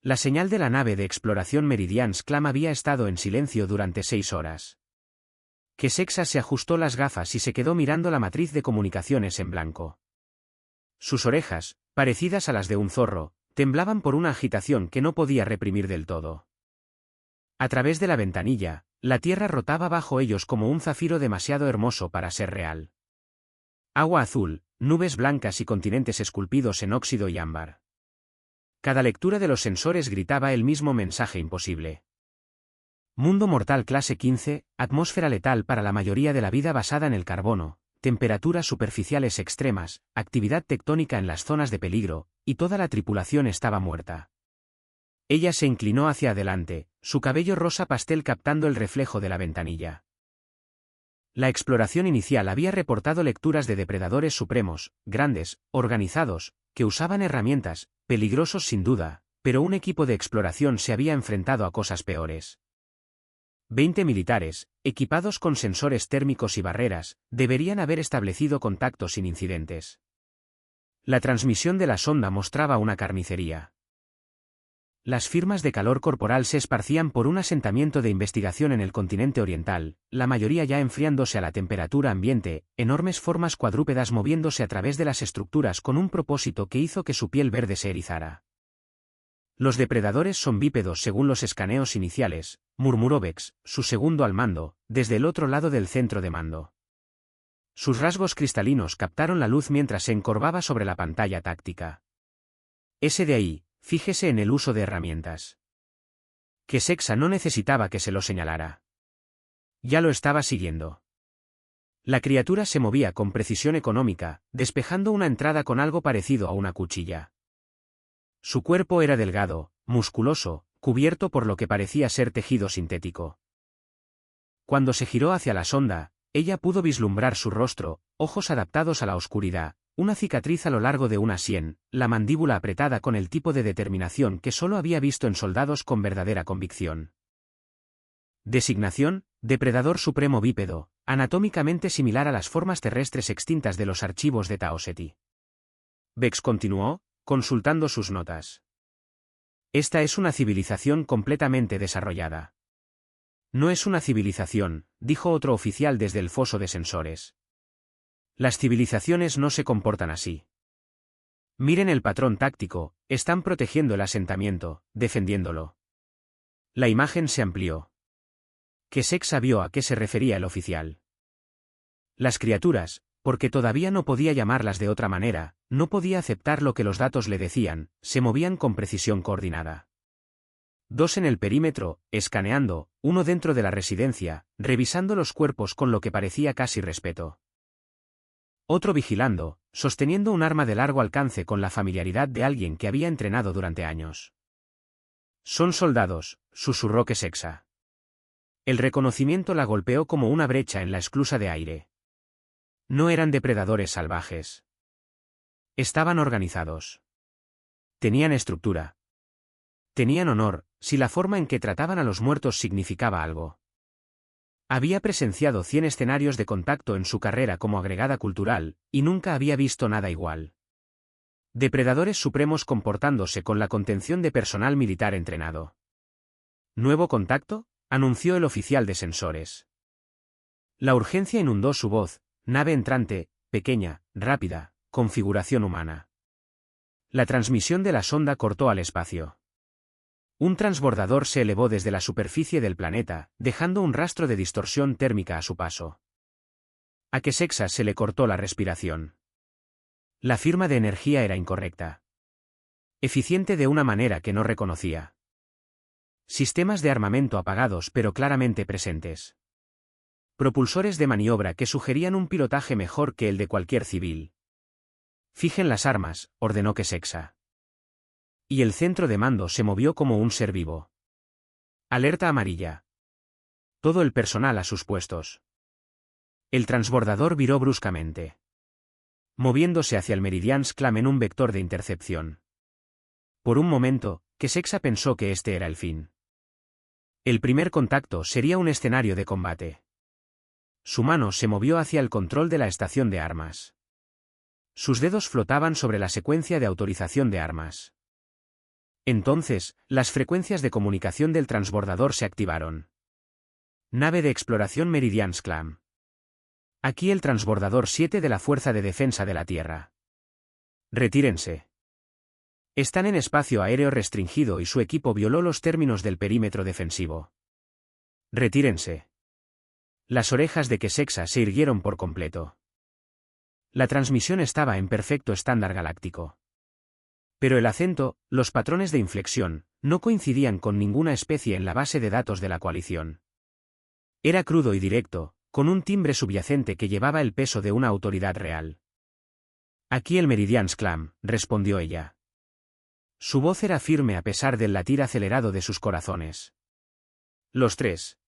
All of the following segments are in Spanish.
La señal de la nave de exploración Meridian's Clam había estado en silencio durante 6 horas. Kesexa se ajustó las gafas y se quedó mirando la matriz de comunicaciones en blanco. Sus orejas, parecidas a las de un zorro, temblaban por una agitación que no podía reprimir del todo. A través de la ventanilla, la Tierra rotaba bajo ellos como un zafiro demasiado hermoso para ser real. Agua azul, nubes blancas y continentes esculpidos en óxido y ámbar. Cada lectura de los sensores gritaba el mismo mensaje imposible. Mundo mortal clase 15, atmósfera letal para la mayoría de la vida basada en el carbono, temperaturas superficiales extremas, actividad tectónica en las zonas de peligro, y toda la tripulación estaba muerta. Ella se inclinó hacia adelante, su cabello rosa pastel captando el reflejo de la ventanilla. La exploración inicial había reportado lecturas de depredadores supremos, grandes, organizados, que usaban herramientas, peligrosos sin duda, pero un equipo de exploración se había enfrentado a cosas peores. 20 militares, equipados con sensores térmicos y barreras, deberían haber establecido contacto sin incidentes. La transmisión de la sonda mostraba una carnicería. Las firmas de calor corporal se esparcían por un asentamiento de investigación en el continente oriental, la mayoría ya enfriándose a la temperatura ambiente, enormes formas cuadrúpedas moviéndose a través de las estructuras con un propósito que hizo que su piel verde se erizara. Los depredadores son bípedos según los escaneos iniciales, murmuró Vex, su segundo al mando, desde el otro lado del centro de mando. Sus rasgos cristalinos captaron la luz mientras se encorvaba sobre la pantalla táctica. Ese de ahí. Fíjese en el uso de herramientas. Kesexa no necesitaba que se lo señalara. Ya lo estaba siguiendo. La criatura se movía con precisión económica, despejando una entrada con algo parecido a una cuchilla. Su cuerpo era delgado, musculoso, cubierto por lo que parecía ser tejido sintético. Cuando se giró hacia la sonda, ella pudo vislumbrar su rostro, ojos adaptados a la oscuridad, una cicatriz a lo largo de una sien, la mandíbula apretada con el tipo de determinación que solo había visto en soldados con verdadera convicción. Designación: depredador supremo bípedo, anatómicamente similar a las formas terrestres extintas de los archivos de Taoseti. Vex continuó, consultando sus notas. Esta es una civilización completamente desarrollada. No es una civilización, dijo otro oficial desde el foso de sensores. Las civilizaciones no se comportan así. Miren el patrón táctico, están protegiendo el asentamiento, defendiéndolo. La imagen se amplió. Kesexa vio a qué se refería el oficial. Las criaturas, porque todavía no podía llamarlas de otra manera, no podía aceptar lo que los datos le decían, se movían con precisión coordinada. 2 en el perímetro, escaneando, 1 dentro de la residencia, revisando los cuerpos con lo que parecía casi respeto. Otro vigilando, sosteniendo un arma de largo alcance con la familiaridad de alguien que había entrenado durante años. Son soldados, susurró Kesexa. El reconocimiento la golpeó como una brecha en la esclusa de aire. No eran depredadores salvajes. Estaban organizados. Tenían estructura. Tenían honor, si la forma en que trataban a los muertos significaba algo. Había presenciado 100 escenarios de contacto en su carrera como agregada cultural, y nunca había visto nada igual. Depredadores supremos comportándose con la contención de personal militar entrenado. ¿Nuevo contacto?, anunció el oficial de sensores. La urgencia inundó su voz, nave entrante, pequeña, rápida, configuración humana. La transmisión de la sonda cortó al espacio. Un transbordador se elevó desde la superficie del planeta, dejando un rastro de distorsión térmica a su paso. A Kesexa se le cortó la respiración. La firma de energía era incorrecta. Eficiente de una manera que no reconocía. Sistemas de armamento apagados pero claramente presentes. Propulsores de maniobra que sugerían un pilotaje mejor que el de cualquier civil. Fijen las armas, ordenó Kesexa. Y el centro de mando se movió como un ser vivo. Alerta amarilla. Todo el personal a sus puestos. El transbordador viró bruscamente, moviéndose hacia el Meridian's Clam en un vector de intercepción. Por un momento, Kesexa pensó que este era el fin. El primer contacto sería un escenario de combate. Su mano se movió hacia el control de la estación de armas. Sus dedos flotaban sobre la secuencia de autorización de armas. Entonces, las frecuencias de comunicación del transbordador se activaron. Nave de exploración Meridian's Clam. Aquí el transbordador 7 de la Fuerza de Defensa de la Tierra. Retírense. Están en espacio aéreo restringido y su equipo violó los términos del perímetro defensivo. Retírense. Las orejas de Kesexa se irguieron por completo. La transmisión estaba en perfecto estándar galáctico. Pero el acento, los patrones de inflexión, no coincidían con ninguna especie en la base de datos de la coalición. Era crudo y directo, con un timbre subyacente que llevaba el peso de una autoridad real. Aquí el Meridian's Clam, respondió ella. Su voz era firme a pesar del latir acelerado de sus corazones. Los tres.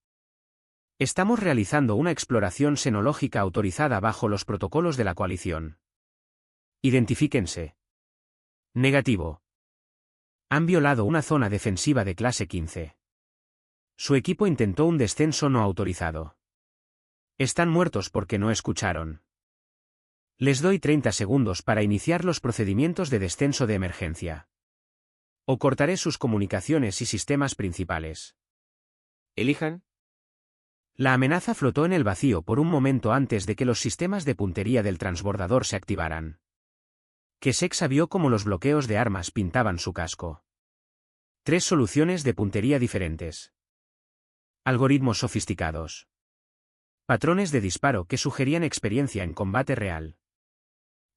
Estamos realizando una exploración xenológica autorizada bajo los protocolos de la coalición. Identifíquense. Negativo. Han violado una zona defensiva de clase 15. Su equipo intentó un descenso no autorizado. Están muertos porque no escucharon. Les doy 30 segundos para iniciar los procedimientos de descenso de emergencia. O cortaré sus comunicaciones y sistemas principales. Elijan. La amenaza flotó en el vacío por un momento antes de que los sistemas de puntería del transbordador se activaran. Kesexa vio cómo los bloqueos de armas pintaban su casco. 3 soluciones de puntería diferentes. Algoritmos sofisticados. Patrones de disparo que sugerían experiencia en combate real.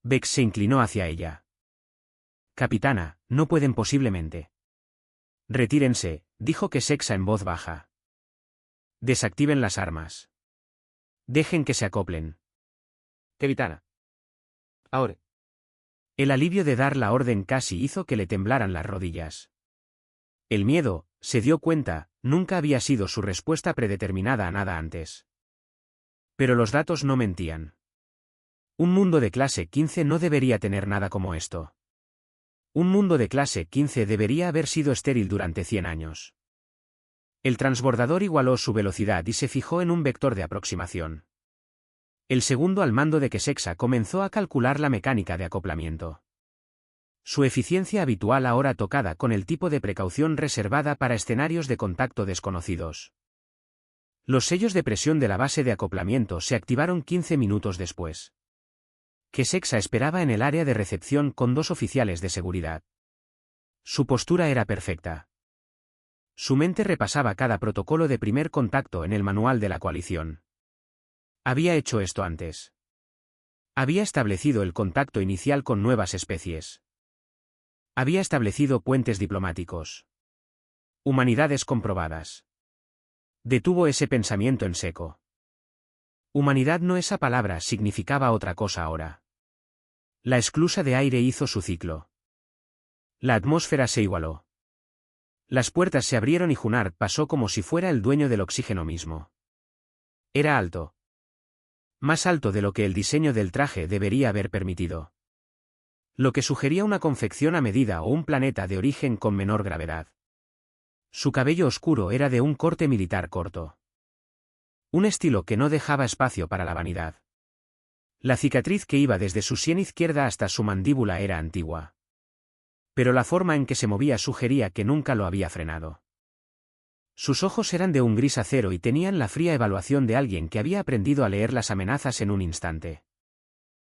Vex se inclinó hacia ella. Capitana, no pueden posiblemente. Retírense, dijo Kesexa en voz baja. Desactiven las armas. Dejen que se acoplen. Capitana. Ahora. El alivio de dar la orden casi hizo que le temblaran las rodillas. El miedo, se dio cuenta, nunca había sido su respuesta predeterminada a nada antes. Pero los datos no mentían. Un mundo de clase 15 no debería tener nada como esto. Un mundo de clase 15 debería haber sido estéril durante 100 años. El transbordador igualó su velocidad y se fijó en un vector de aproximación. El segundo al mando de Kesexa comenzó a calcular la mecánica de acoplamiento. Su eficiencia habitual ahora tocada con el tipo de precaución reservada para escenarios de contacto desconocidos. Los sellos de presión de la base de acoplamiento se activaron 15 minutos después. Kesexa esperaba en el área de recepción con 2 oficiales de seguridad. Su postura era perfecta. Su mente repasaba cada protocolo de primer contacto en el manual de la coalición. Había hecho esto antes. Había establecido el contacto inicial con nuevas especies. Había establecido puentes diplomáticos. Humanidades comprobadas. Detuvo ese pensamiento en seco. Humanidad no, esa palabra significaba otra cosa ahora. La esclusa de aire hizo su ciclo. La atmósfera se igualó. Las puertas se abrieron y Junard pasó como si fuera el dueño del oxígeno mismo. Era alto. Más alto de lo que el diseño del traje debería haber permitido. Lo que sugería una confección a medida o un planeta de origen con menor gravedad. Su cabello oscuro era de un corte militar corto. Un estilo que no dejaba espacio para la vanidad. La cicatriz que iba desde su sien izquierda hasta su mandíbula era antigua. Pero la forma en que se movía sugería que nunca lo había frenado. Sus ojos eran de un gris acero y tenían la fría evaluación de alguien que había aprendido a leer las amenazas en un instante.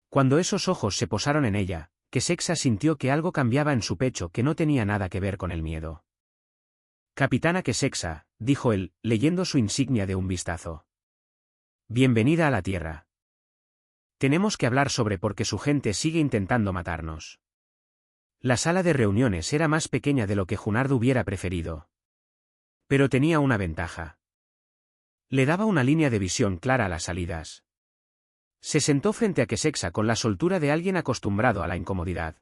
Cuando esos ojos se posaron en ella, Kesexa sintió que algo cambiaba en su pecho que no tenía nada que ver con el miedo. Capitana Kesexa, dijo él, leyendo su insignia de un vistazo. Bienvenida a la Tierra. Tenemos que hablar sobre por qué su gente sigue intentando matarnos. La sala de reuniones era más pequeña de lo que Junard hubiera preferido. Pero tenía una ventaja. Le daba una línea de visión clara a las salidas. Se sentó frente a Kesexa con la soltura de alguien acostumbrado a la incomodidad.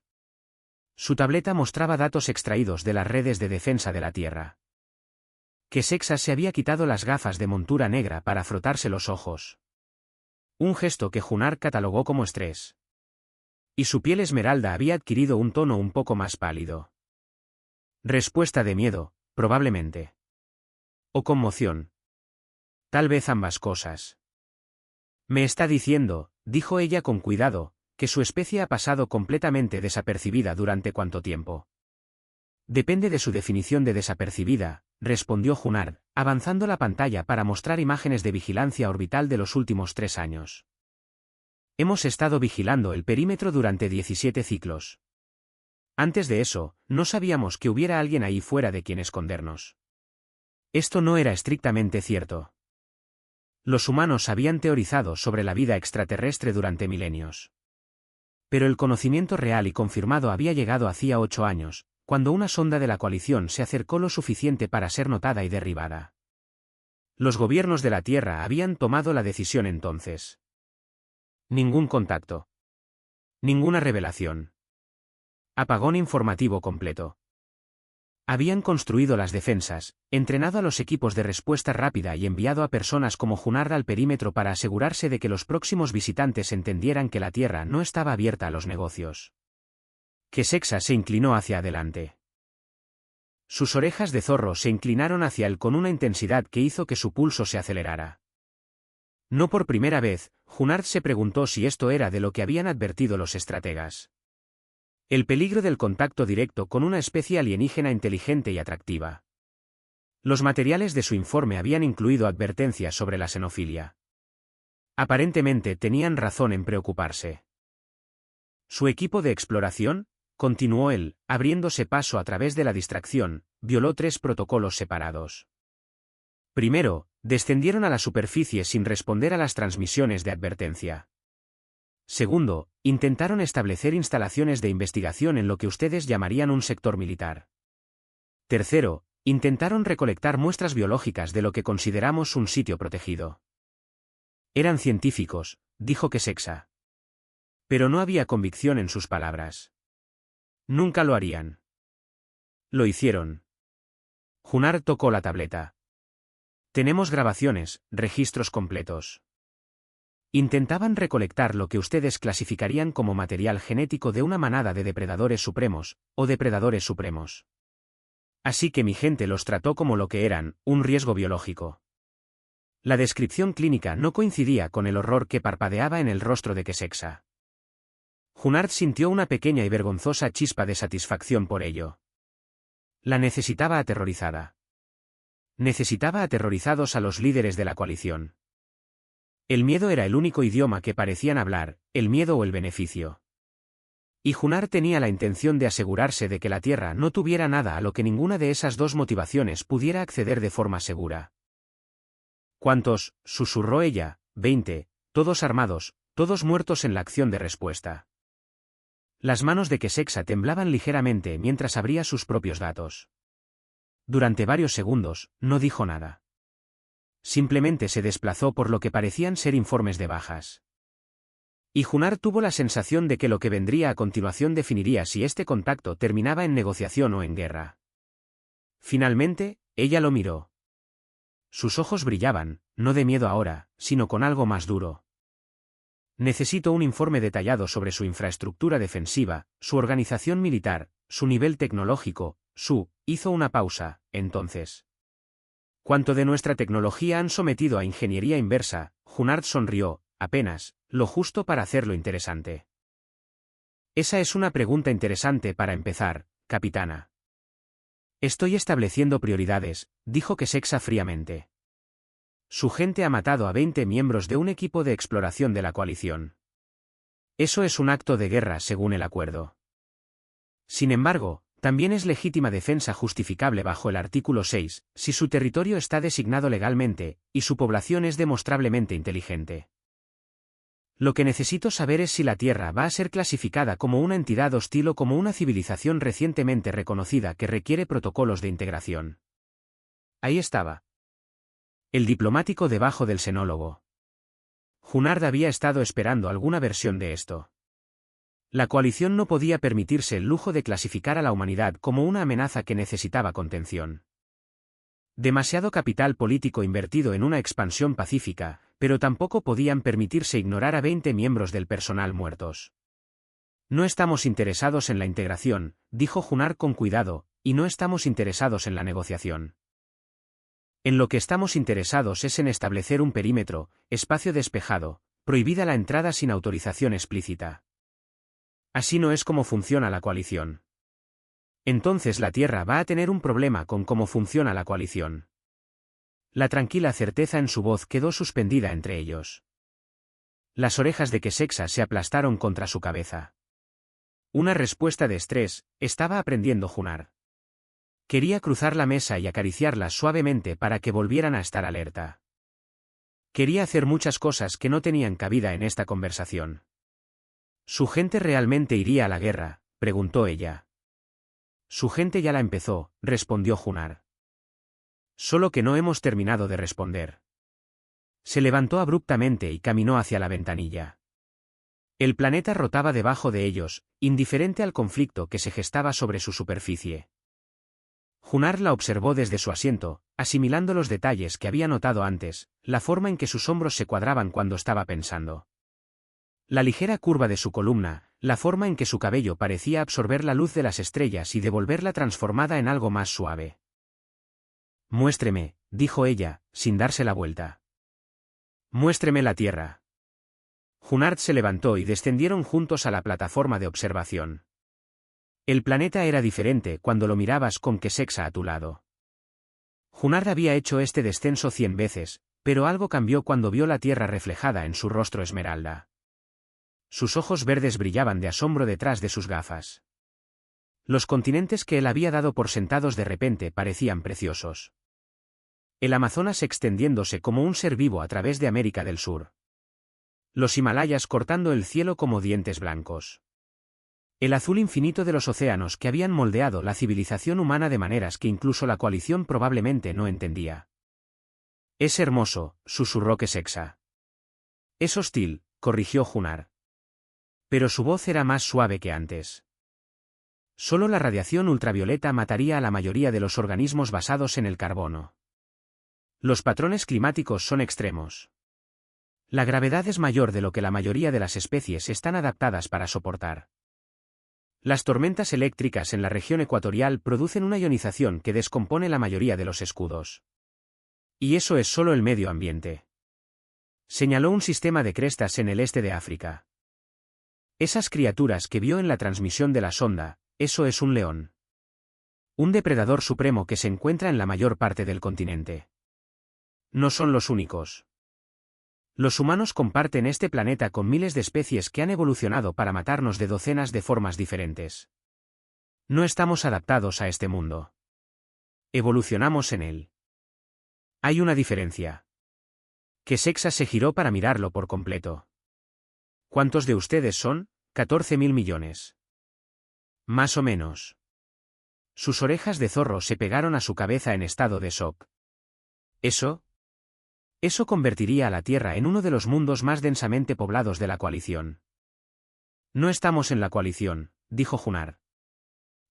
Su tableta mostraba datos extraídos de las redes de defensa de la Tierra. Kesexa se había quitado las gafas de montura negra para frotarse los ojos. Un gesto que Junard catalogó como estrés. Y su piel esmeralda había adquirido un tono un poco más pálido. Respuesta de miedo, probablemente. O conmoción. Tal vez ambas cosas. Me está diciendo, dijo ella con cuidado, que su especie ha pasado completamente desapercibida durante cuánto tiempo. Depende de su definición de desapercibida, respondió Junard, avanzando la pantalla para mostrar imágenes de vigilancia orbital de los últimos 3 años. Hemos estado vigilando el perímetro durante 17 ciclos. Antes de eso, no sabíamos que hubiera alguien ahí fuera de quien escondernos. Esto no era estrictamente cierto. Los humanos habían teorizado sobre la vida extraterrestre durante milenios. Pero el conocimiento real y confirmado había llegado hacía 8 años, cuando una sonda de la coalición se acercó lo suficiente para ser notada y derribada. Los gobiernos de la Tierra habían tomado la decisión entonces. Ningún contacto. Ninguna revelación. Apagón informativo completo. Habían construido las defensas, entrenado a los equipos de respuesta rápida y enviado a personas como Junard al perímetro para asegurarse de que los próximos visitantes entendieran que la Tierra no estaba abierta a los negocios. Que Sexa se inclinó hacia adelante. Sus orejas de zorro se inclinaron hacia él con una intensidad que hizo que su pulso se acelerara. No por primera vez, Junard se preguntó si esto era de lo que habían advertido los estrategas. El peligro del contacto directo con una especie alienígena inteligente y atractiva. Los materiales de su informe habían incluido advertencias sobre la xenofilia. Aparentemente tenían razón en preocuparse. Su equipo de exploración, continuó él, abriéndose paso a través de la distracción, violó 3 protocolos separados. Primero, descendieron a la superficie sin responder a las transmisiones de advertencia. Segundo, intentaron establecer instalaciones de investigación en lo que ustedes llamarían un sector militar. Tercero, intentaron recolectar muestras biológicas de lo que consideramos un sitio protegido. Eran científicos, dijo Sexa. Pero no había convicción en sus palabras. Nunca lo harían. Lo hicieron. Junard tocó la tableta. Tenemos grabaciones, registros completos. Intentaban recolectar lo que ustedes clasificarían como material genético de una manada de depredadores supremos, o depredadores supremos. Así que mi gente los trató como lo que eran, un riesgo biológico. La descripción clínica no coincidía con el horror que parpadeaba en el rostro de Sexa. Junard sintió una pequeña y vergonzosa chispa de satisfacción por ello. La necesitaba aterrorizada. Necesitaba aterrorizados a los líderes de la coalición. El miedo era el único idioma que parecían hablar, el miedo o el beneficio. Y Junard tenía la intención de asegurarse de que la Tierra no tuviera nada a lo que ninguna de esas 2 motivaciones pudiera acceder de forma segura. ¿Cuántos?, susurró ella. 20, todos armados, todos muertos en la acción de respuesta. Las manos de Sexa temblaban ligeramente mientras abría sus propios datos. Durante varios segundos, no dijo nada. Simplemente se desplazó por lo que parecían ser informes de bajas. Y Junard tuvo la sensación de que lo que vendría a continuación definiría si este contacto terminaba en negociación o en guerra. Finalmente, ella lo miró. Sus ojos brillaban, no de miedo ahora, sino con algo más duro. Necesito un informe detallado sobre su infraestructura defensiva, su organización militar, su nivel tecnológico, hizo una pausa, entonces. ¿Cuánto de nuestra tecnología han sometido a ingeniería inversa? Junard sonrió, apenas, lo justo para hacerlo interesante. Esa es una pregunta interesante para empezar, capitana. Estoy estableciendo prioridades, dijo Sexa fríamente. Su gente ha matado a 20 miembros de un equipo de exploración de la coalición. Eso es un acto de guerra según el acuerdo. Sin embargo, también es legítima defensa justificable bajo el artículo 6, si su territorio está designado legalmente, y su población es demostrablemente inteligente. Lo que necesito saber es si la Tierra va a ser clasificada como una entidad hostil o como una civilización recientemente reconocida que requiere protocolos de integración. Ahí estaba. El diplomático debajo del xenólogo. Junard había estado esperando alguna versión de esto. La coalición no podía permitirse el lujo de clasificar a la humanidad como una amenaza que necesitaba contención. Demasiado capital político invertido en una expansión pacífica, pero tampoco podían permitirse ignorar a 20 miembros del personal muertos. No estamos interesados en la integración, dijo Junard con cuidado, y no estamos interesados en la negociación. En lo que estamos interesados es en establecer un perímetro, espacio despejado, prohibida la entrada sin autorización explícita. Así no es como funciona la coalición. Entonces la Tierra va a tener un problema con cómo funciona la coalición. La tranquila certeza en su voz quedó suspendida entre ellos. Las orejas de Kesexa se aplastaron contra su cabeza. Una respuesta de estrés, estaba aprendiendo Junar. Quería cruzar la mesa y acariciarlas suavemente para que volvieran a estar alerta. Quería hacer muchas cosas que no tenían cabida en esta conversación. ¿Su gente realmente iría a la guerra?, preguntó ella. Su gente ya la empezó, respondió Junar. Solo que no hemos terminado de responder. Se levantó abruptamente y caminó hacia la ventanilla. El planeta rotaba debajo de ellos, indiferente al conflicto que se gestaba sobre su superficie. Junar la observó desde su asiento, asimilando los detalles que había notado antes, la forma en que sus hombros se cuadraban cuando estaba pensando. La ligera curva de su columna, la forma en que su cabello parecía absorber la luz de las estrellas y devolverla transformada en algo más suave. Muéstreme, dijo ella, sin darse la vuelta. Muéstreme la Tierra. Junard se levantó y descendieron juntos a la plataforma de observación. El planeta era diferente cuando lo mirabas con Kesexa a tu lado. Junard había hecho este descenso 100 veces, pero algo cambió cuando vio la Tierra reflejada en su rostro esmeralda. Sus ojos verdes brillaban de asombro detrás de sus gafas. Los continentes que él había dado por sentados de repente parecían preciosos. El Amazonas extendiéndose como un ser vivo a través de América del Sur. Los Himalayas cortando el cielo como dientes blancos. El azul infinito de los océanos que habían moldeado la civilización humana de maneras que incluso la coalición probablemente no entendía. Es hermoso, susurró Kesexa. Es hostil, corrigió Junar. Pero su voz era más suave que antes. Solo la radiación ultravioleta mataría a la mayoría de los organismos basados en el carbono. Los patrones climáticos son extremos. La gravedad es mayor de lo que la mayoría de las especies están adaptadas para soportar. Las tormentas eléctricas en la región ecuatorial producen una ionización que descompone la mayoría de los escudos. Y eso es solo el medio ambiente. Señaló un sistema de crestas en el este de África. Esas criaturas que vio en la transmisión de la sonda, eso es un león. Un depredador supremo que se encuentra en la mayor parte del continente. No son los únicos. Los humanos comparten este planeta con miles de especies que han evolucionado para matarnos de docenas de formas diferentes. No estamos adaptados a este mundo. Evolucionamos en él. Hay una diferencia. Kesexa se giró para mirarlo por completo. ¿Cuántos de ustedes son? 14.000 millones. Más o menos. Sus orejas de zorro se pegaron a su cabeza en estado de shock. Eso convertiría a la Tierra en uno de los mundos más densamente poblados de la coalición. No estamos en la coalición, dijo Junar.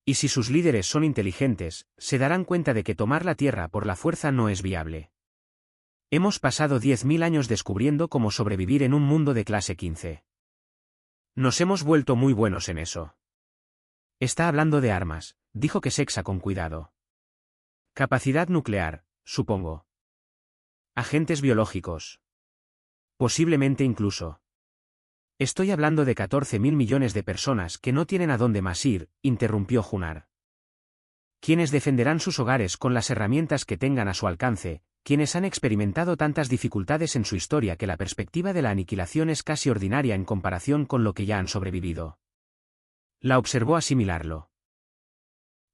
Y si sus líderes son inteligentes, se darán cuenta de que tomar la Tierra por la fuerza no es viable. Hemos pasado 10.000 años descubriendo cómo sobrevivir en un mundo de clase 15. Nos hemos vuelto muy buenos en eso. Está hablando de armas, dijo Kesexa con cuidado. Capacidad nuclear, supongo. Agentes biológicos. Posiblemente incluso. Estoy hablando de 14.000 millones de personas que no tienen a dónde más ir, interrumpió Junar. Quienes defenderán sus hogares con las herramientas que tengan a su alcance, quienes han experimentado tantas dificultades en su historia que la perspectiva de la aniquilación es casi ordinaria en comparación con lo que ya han sobrevivido. La observó asimilarlo.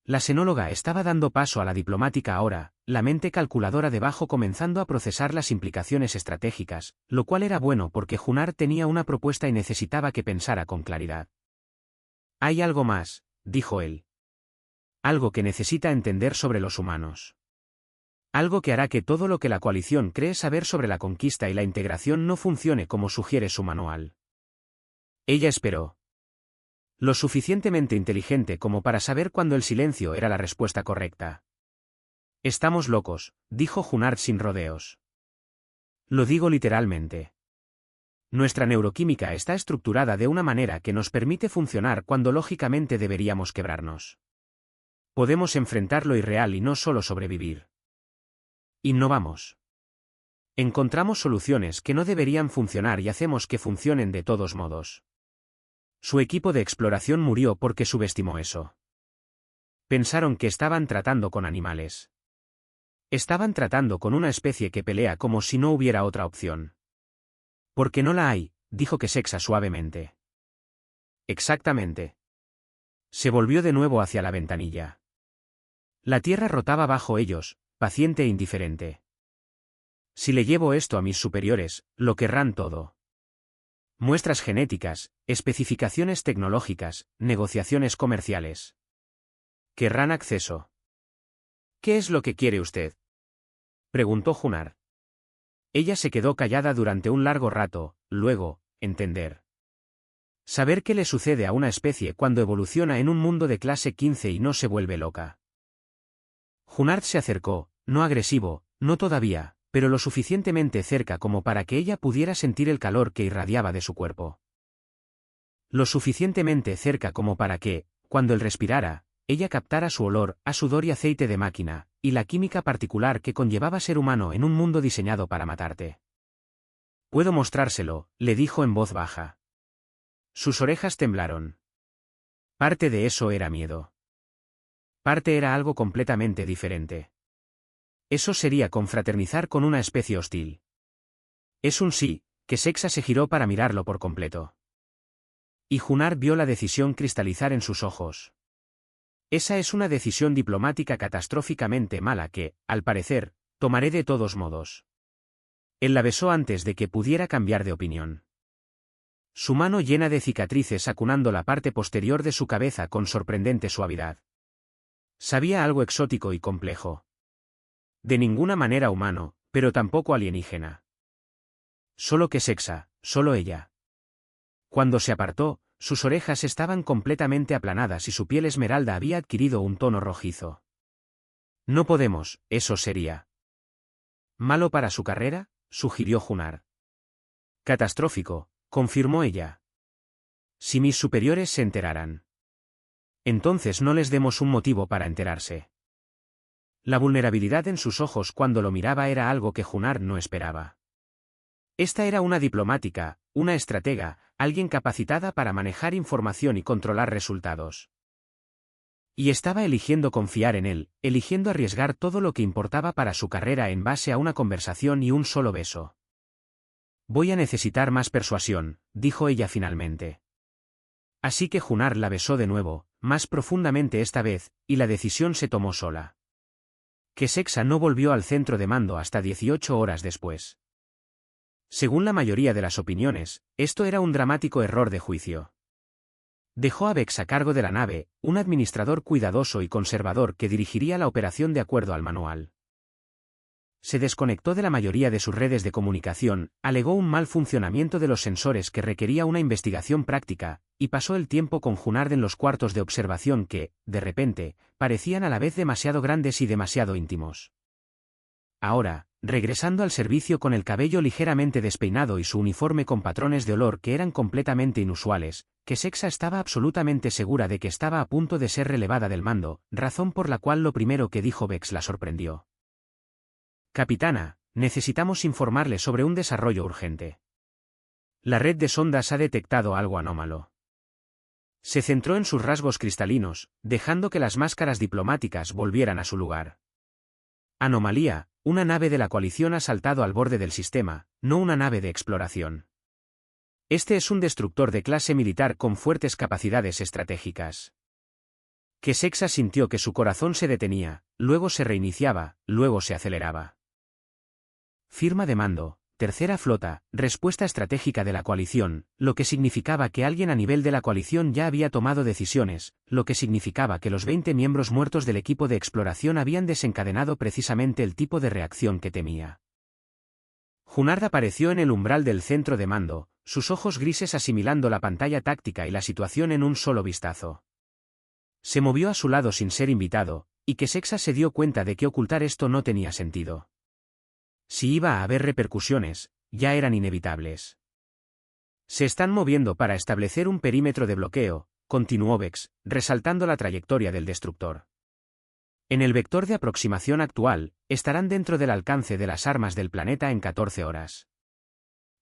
La xenóloga estaba dando paso a la diplomática ahora, la mente calculadora debajo comenzando a procesar las implicaciones estratégicas, lo cual era bueno porque Junar tenía una propuesta y necesitaba que pensara con claridad. Hay algo más, dijo él. Algo que necesita entender sobre los humanos. Algo que hará que todo lo que la coalición cree saber sobre la conquista y la integración no funcione como sugiere su manual. Ella esperó. Lo suficientemente inteligente como para saber cuándo el silencio era la respuesta correcta. Estamos locos, dijo Junar sin rodeos. Lo digo literalmente. Nuestra neuroquímica está estructurada de una manera que nos permite funcionar cuando lógicamente deberíamos quebrarnos. Podemos enfrentar lo irreal y no solo sobrevivir. Innovamos. Encontramos soluciones que no deberían funcionar y hacemos que funcionen de todos modos. Su equipo de exploración murió porque subestimó eso. Pensaron que estaban tratando con animales. Estaban tratando con una especie que pelea como si no hubiera otra opción. Porque no la hay, dijo Kessexa suavemente. Exactamente. Se volvió de nuevo hacia la ventanilla. La tierra rotaba bajo ellos, paciente e indiferente. Si le llevo esto a mis superiores, lo querrán todo. Muestras genéticas, especificaciones tecnológicas, negociaciones comerciales. Querrán acceso. ¿Qué es lo que quiere usted?, preguntó Junar. Ella se quedó callada durante un largo rato, luego, entender. Saber qué le sucede a una especie cuando evoluciona en un mundo de clase 15 y no se vuelve loca. Junard se acercó, no agresivo, no todavía, pero lo suficientemente cerca como para que ella pudiera sentir el calor que irradiaba de su cuerpo. Lo suficientemente cerca como para que, cuando él respirara, ella captara su olor a sudor y aceite de máquina, y la química particular que conllevaba ser humano en un mundo diseñado para matarte. Puedo mostrárselo, le dijo en voz baja. Sus orejas temblaron. Parte de eso era miedo. Parte era algo completamente diferente. Eso sería confraternizar con una especie hostil. Es un sí, Kessexa se giró para mirarlo por completo. Y Junar vio la decisión cristalizar en sus ojos. Esa es una decisión diplomática catastróficamente mala que, al parecer, tomaré de todos modos. Él la besó antes de que pudiera cambiar de opinión. Su mano llena de cicatrices acunando la parte posterior de su cabeza con sorprendente suavidad. Sabía algo exótico y complejo. De ninguna manera humano, pero tampoco alienígena. Solo Kessexa, solo ella. Cuando se apartó, sus orejas estaban completamente aplanadas y su piel esmeralda había adquirido un tono rojizo. No podemos, eso sería. ¿Malo para su carrera?, sugirió Junar. Catastrófico, confirmó ella. Si mis superiores se enteraran. Entonces no les demos un motivo para enterarse. La vulnerabilidad en sus ojos cuando lo miraba era algo que Junar no esperaba. Esta era una diplomática, una estratega, alguien capacitada para manejar información y controlar resultados. Y estaba eligiendo confiar en él, eligiendo arriesgar todo lo que importaba para su carrera en base a una conversación y un solo beso. Voy a necesitar más persuasión, dijo ella finalmente. Así que Junar la besó de nuevo, más profundamente esta vez, y la decisión se tomó sola. Kessexa no volvió al centro de mando hasta 18 horas después. Según la mayoría de las opiniones, esto era un dramático error de juicio. Dejó a Vex a cargo de la nave, un administrador cuidadoso y conservador que dirigiría la operación de acuerdo al manual. Se desconectó de la mayoría de sus redes de comunicación, alegó un mal funcionamiento de los sensores que requería una investigación práctica, y pasó el tiempo con Junard en los cuartos de observación que, de repente, parecían a la vez demasiado grandes y demasiado íntimos. Ahora, regresando al servicio con el cabello ligeramente despeinado y su uniforme con patrones de olor que eran completamente inusuales, Kessexa estaba absolutamente segura de que estaba a punto de ser relevada del mando, razón por la cual lo primero que dijo Vex la sorprendió. Capitana, necesitamos informarle sobre un desarrollo urgente. La red de sondas ha detectado algo anómalo. Se centró en sus rasgos cristalinos, dejando que las máscaras diplomáticas volvieran a su lugar. Anomalía, una nave de la coalición ha saltado al borde del sistema, no una nave de exploración. Este es un destructor de clase militar con fuertes capacidades estratégicas. Kessexa sintió que su corazón se detenía, luego se reiniciaba, luego se aceleraba. Firma de mando, tercera flota, respuesta estratégica de la coalición, lo que significaba que alguien a nivel de la coalición ya había tomado decisiones, lo que significaba que los 20 miembros muertos del equipo de exploración habían desencadenado precisamente el tipo de reacción que temía. Junard apareció en el umbral del centro de mando, sus ojos grises asimilando la pantalla táctica y la situación en un solo vistazo. Se movió a su lado sin ser invitado, y Kessexa se dio cuenta de que ocultar esto no tenía sentido. Si iba a haber repercusiones, ya eran inevitables. Se están moviendo para establecer un perímetro de bloqueo, continuó Vex, resaltando la trayectoria del destructor. En el vector de aproximación actual, estarán dentro del alcance de las armas del planeta en 14 horas.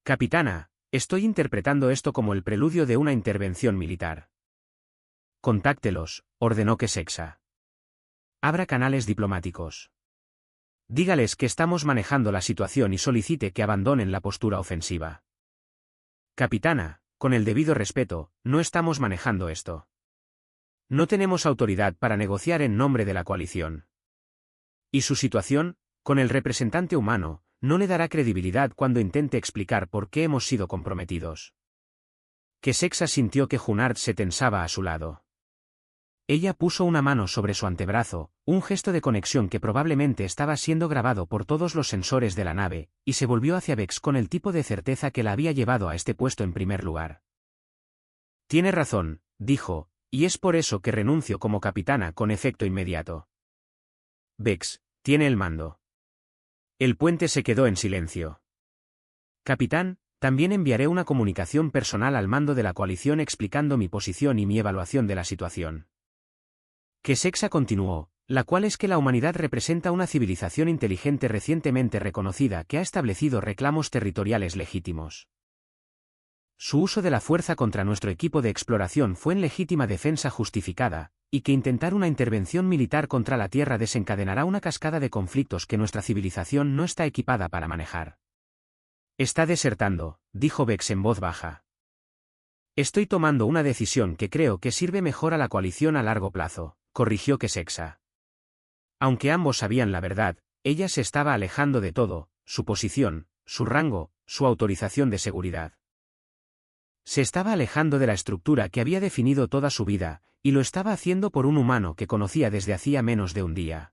Capitana, estoy interpretando esto como el preludio de una intervención militar. Contáctelos, ordenó Kessexa. abra canales diplomáticos. Dígales que estamos manejando la situación y solicite que abandonen la postura ofensiva. Capitana, con el debido respeto, no estamos manejando esto. No tenemos autoridad para negociar en nombre de la coalición. Y su situación, con el representante humano, no le dará credibilidad cuando intente explicar por qué hemos sido comprometidos. Kesexa sintió que Junard se tensaba a su lado. Ella puso una mano sobre su antebrazo, un gesto de conexión que probablemente estaba siendo grabado por todos los sensores de la nave, y se volvió hacia Vex con el tipo de certeza que la había llevado a este puesto en primer lugar. Tiene razón, dijo, y es por eso que renuncio como capitana con efecto inmediato. Vex, tiene el mando. El puente se quedó en silencio. Capitán, también enviaré una comunicación personal al mando de la coalición explicando mi posición y mi evaluación de la situación. Kesexa continuó, la cual es que la humanidad representa una civilización inteligente recientemente reconocida que ha establecido reclamos territoriales legítimos. Su uso de la fuerza contra nuestro equipo de exploración fue en legítima defensa justificada, y que intentar una intervención militar contra la Tierra desencadenará una cascada de conflictos que nuestra civilización no está equipada para manejar. Está desertando, dijo Vex en voz baja. Estoy tomando una decisión que creo que sirve mejor a la coalición a largo plazo, corrigió Kesexa. Aunque ambos sabían la verdad, ella se estaba alejando de todo, su posición, su rango, su autorización de seguridad. Se estaba alejando de la estructura que había definido toda su vida, y lo estaba haciendo por un humano que conocía desde hacía menos de un día.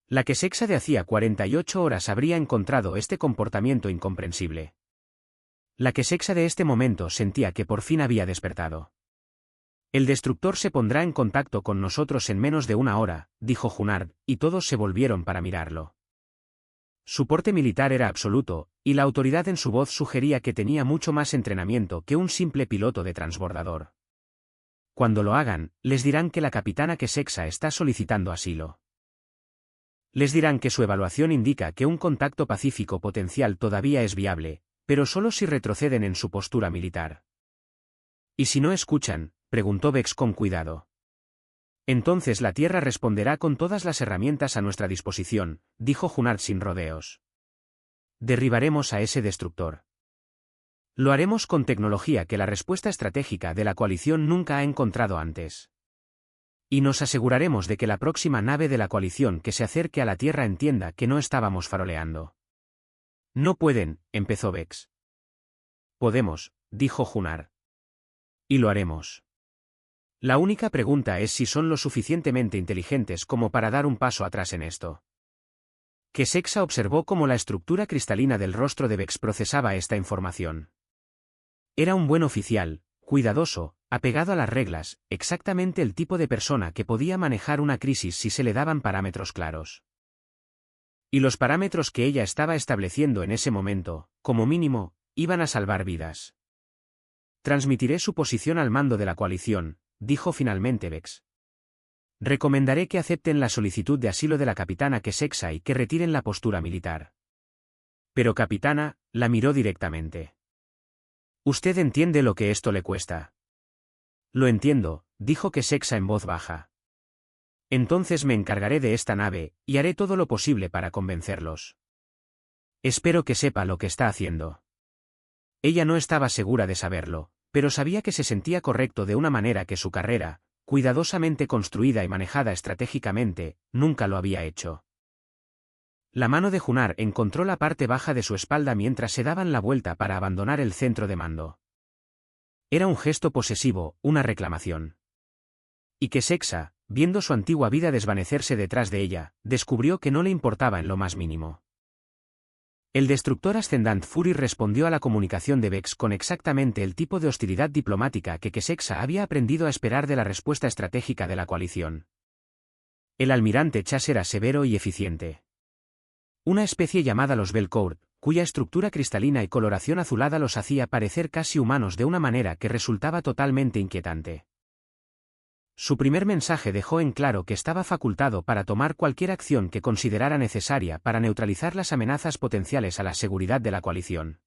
La Kesexa de hacía 48 horas habría encontrado este comportamiento incomprensible. La Kesexa de este momento sentía que por fin había despertado. El destructor se pondrá en contacto con nosotros en menos de una hora, dijo Junard, y todos se volvieron para mirarlo. Su porte militar era absoluto, y la autoridad en su voz sugería que tenía mucho más entrenamiento que un simple piloto de transbordador. Cuando lo hagan, les dirán que la capitana Kesexa está solicitando asilo. Les dirán que su evaluación indica que un contacto pacífico potencial todavía es viable, pero solo si retroceden en su postura militar. ¿Y si no escuchan?, preguntó Vex con cuidado. Entonces la Tierra responderá con todas las herramientas a nuestra disposición, dijo Junard sin rodeos. Derribaremos a ese destructor. Lo haremos con tecnología que la respuesta estratégica de la coalición nunca ha encontrado antes. Y nos aseguraremos de que la próxima nave de la coalición que se acerque a la Tierra entienda que no estábamos faroleando. No pueden, empezó Vex. Podemos, dijo Junard. Y lo haremos. La única pregunta es si son lo suficientemente inteligentes como para dar un paso atrás en esto. Kesexa observó cómo la estructura cristalina del rostro de Vex procesaba esta información. Era un buen oficial, cuidadoso, apegado a las reglas, exactamente el tipo de persona que podía manejar una crisis si se le daban parámetros claros. Y los parámetros que ella estaba estableciendo en ese momento, como mínimo, iban a salvar vidas. Transmitiré su posición al mando de la coalición, dijo finalmente Vex. Recomendaré que acepten la solicitud de asilo de la capitana Kesexa y que retiren la postura militar. Pero capitana, la miró directamente. ¿Usted entiende lo que esto le cuesta? Lo entiendo, dijo Kesexa en voz baja. Entonces me encargaré de esta nave, y haré todo lo posible para convencerlos. Espero que sepa lo que está haciendo. Ella no estaba segura de saberlo, pero sabía que se sentía correcto de una manera que su carrera, cuidadosamente construida y manejada estratégicamente, nunca lo había hecho. La mano de Junard encontró la parte baja de su espalda mientras se daban la vuelta para abandonar el centro de mando. Era un gesto posesivo, una reclamación. Y Kesexa, viendo su antigua vida desvanecerse detrás de ella, descubrió que no le importaba en lo más mínimo. El destructor Ascendant Fury respondió a la comunicación de Vex con exactamente el tipo de hostilidad diplomática que Kesexa había aprendido a esperar de la respuesta estratégica de la coalición. El almirante Chas era severo y eficiente. Una especie llamada los Belcourt, cuya estructura cristalina y coloración azulada los hacía parecer casi humanos de una manera que resultaba totalmente inquietante. Su primer mensaje dejó en claro que estaba facultado para tomar cualquier acción que considerara necesaria para neutralizar las amenazas potenciales a la seguridad de la coalición.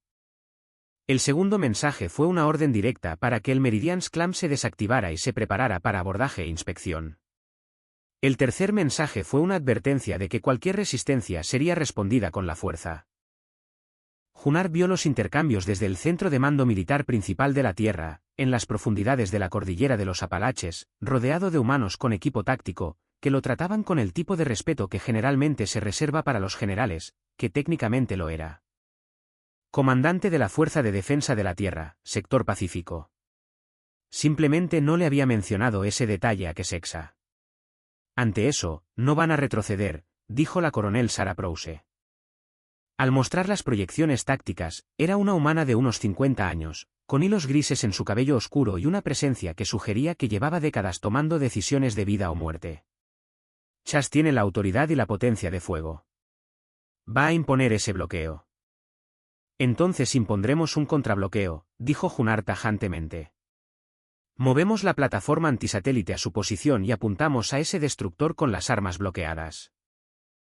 El segundo mensaje fue una orden directa para que el Meridian's Clam se desactivara y se preparara para abordaje e inspección. El tercer mensaje fue una advertencia de que cualquier resistencia sería respondida con la fuerza. Junar vio los intercambios desde el centro de mando militar principal de la Tierra, en las profundidades de la cordillera de los Apalaches, rodeado de humanos con equipo táctico, que lo trataban con el tipo de respeto que generalmente se reserva para los generales, que técnicamente lo era. Comandante de la Fuerza de Defensa de la Tierra, Sector Pacífico. Simplemente no le había mencionado ese detalle a Kessexa. Ante eso, no van a retroceder, dijo la coronel Sarah Prowse. Al mostrar las proyecciones tácticas, era una humana de unos 50 años, con hilos grises en su cabello oscuro y una presencia que sugería que llevaba décadas tomando decisiones de vida o muerte. Chas tiene la autoridad y la potencia de fuego. Va a imponer ese bloqueo. Entonces impondremos un contrabloqueo, dijo Junar tajantemente. Movemos la plataforma antisatélite a su posición y apuntamos a ese destructor con las armas bloqueadas.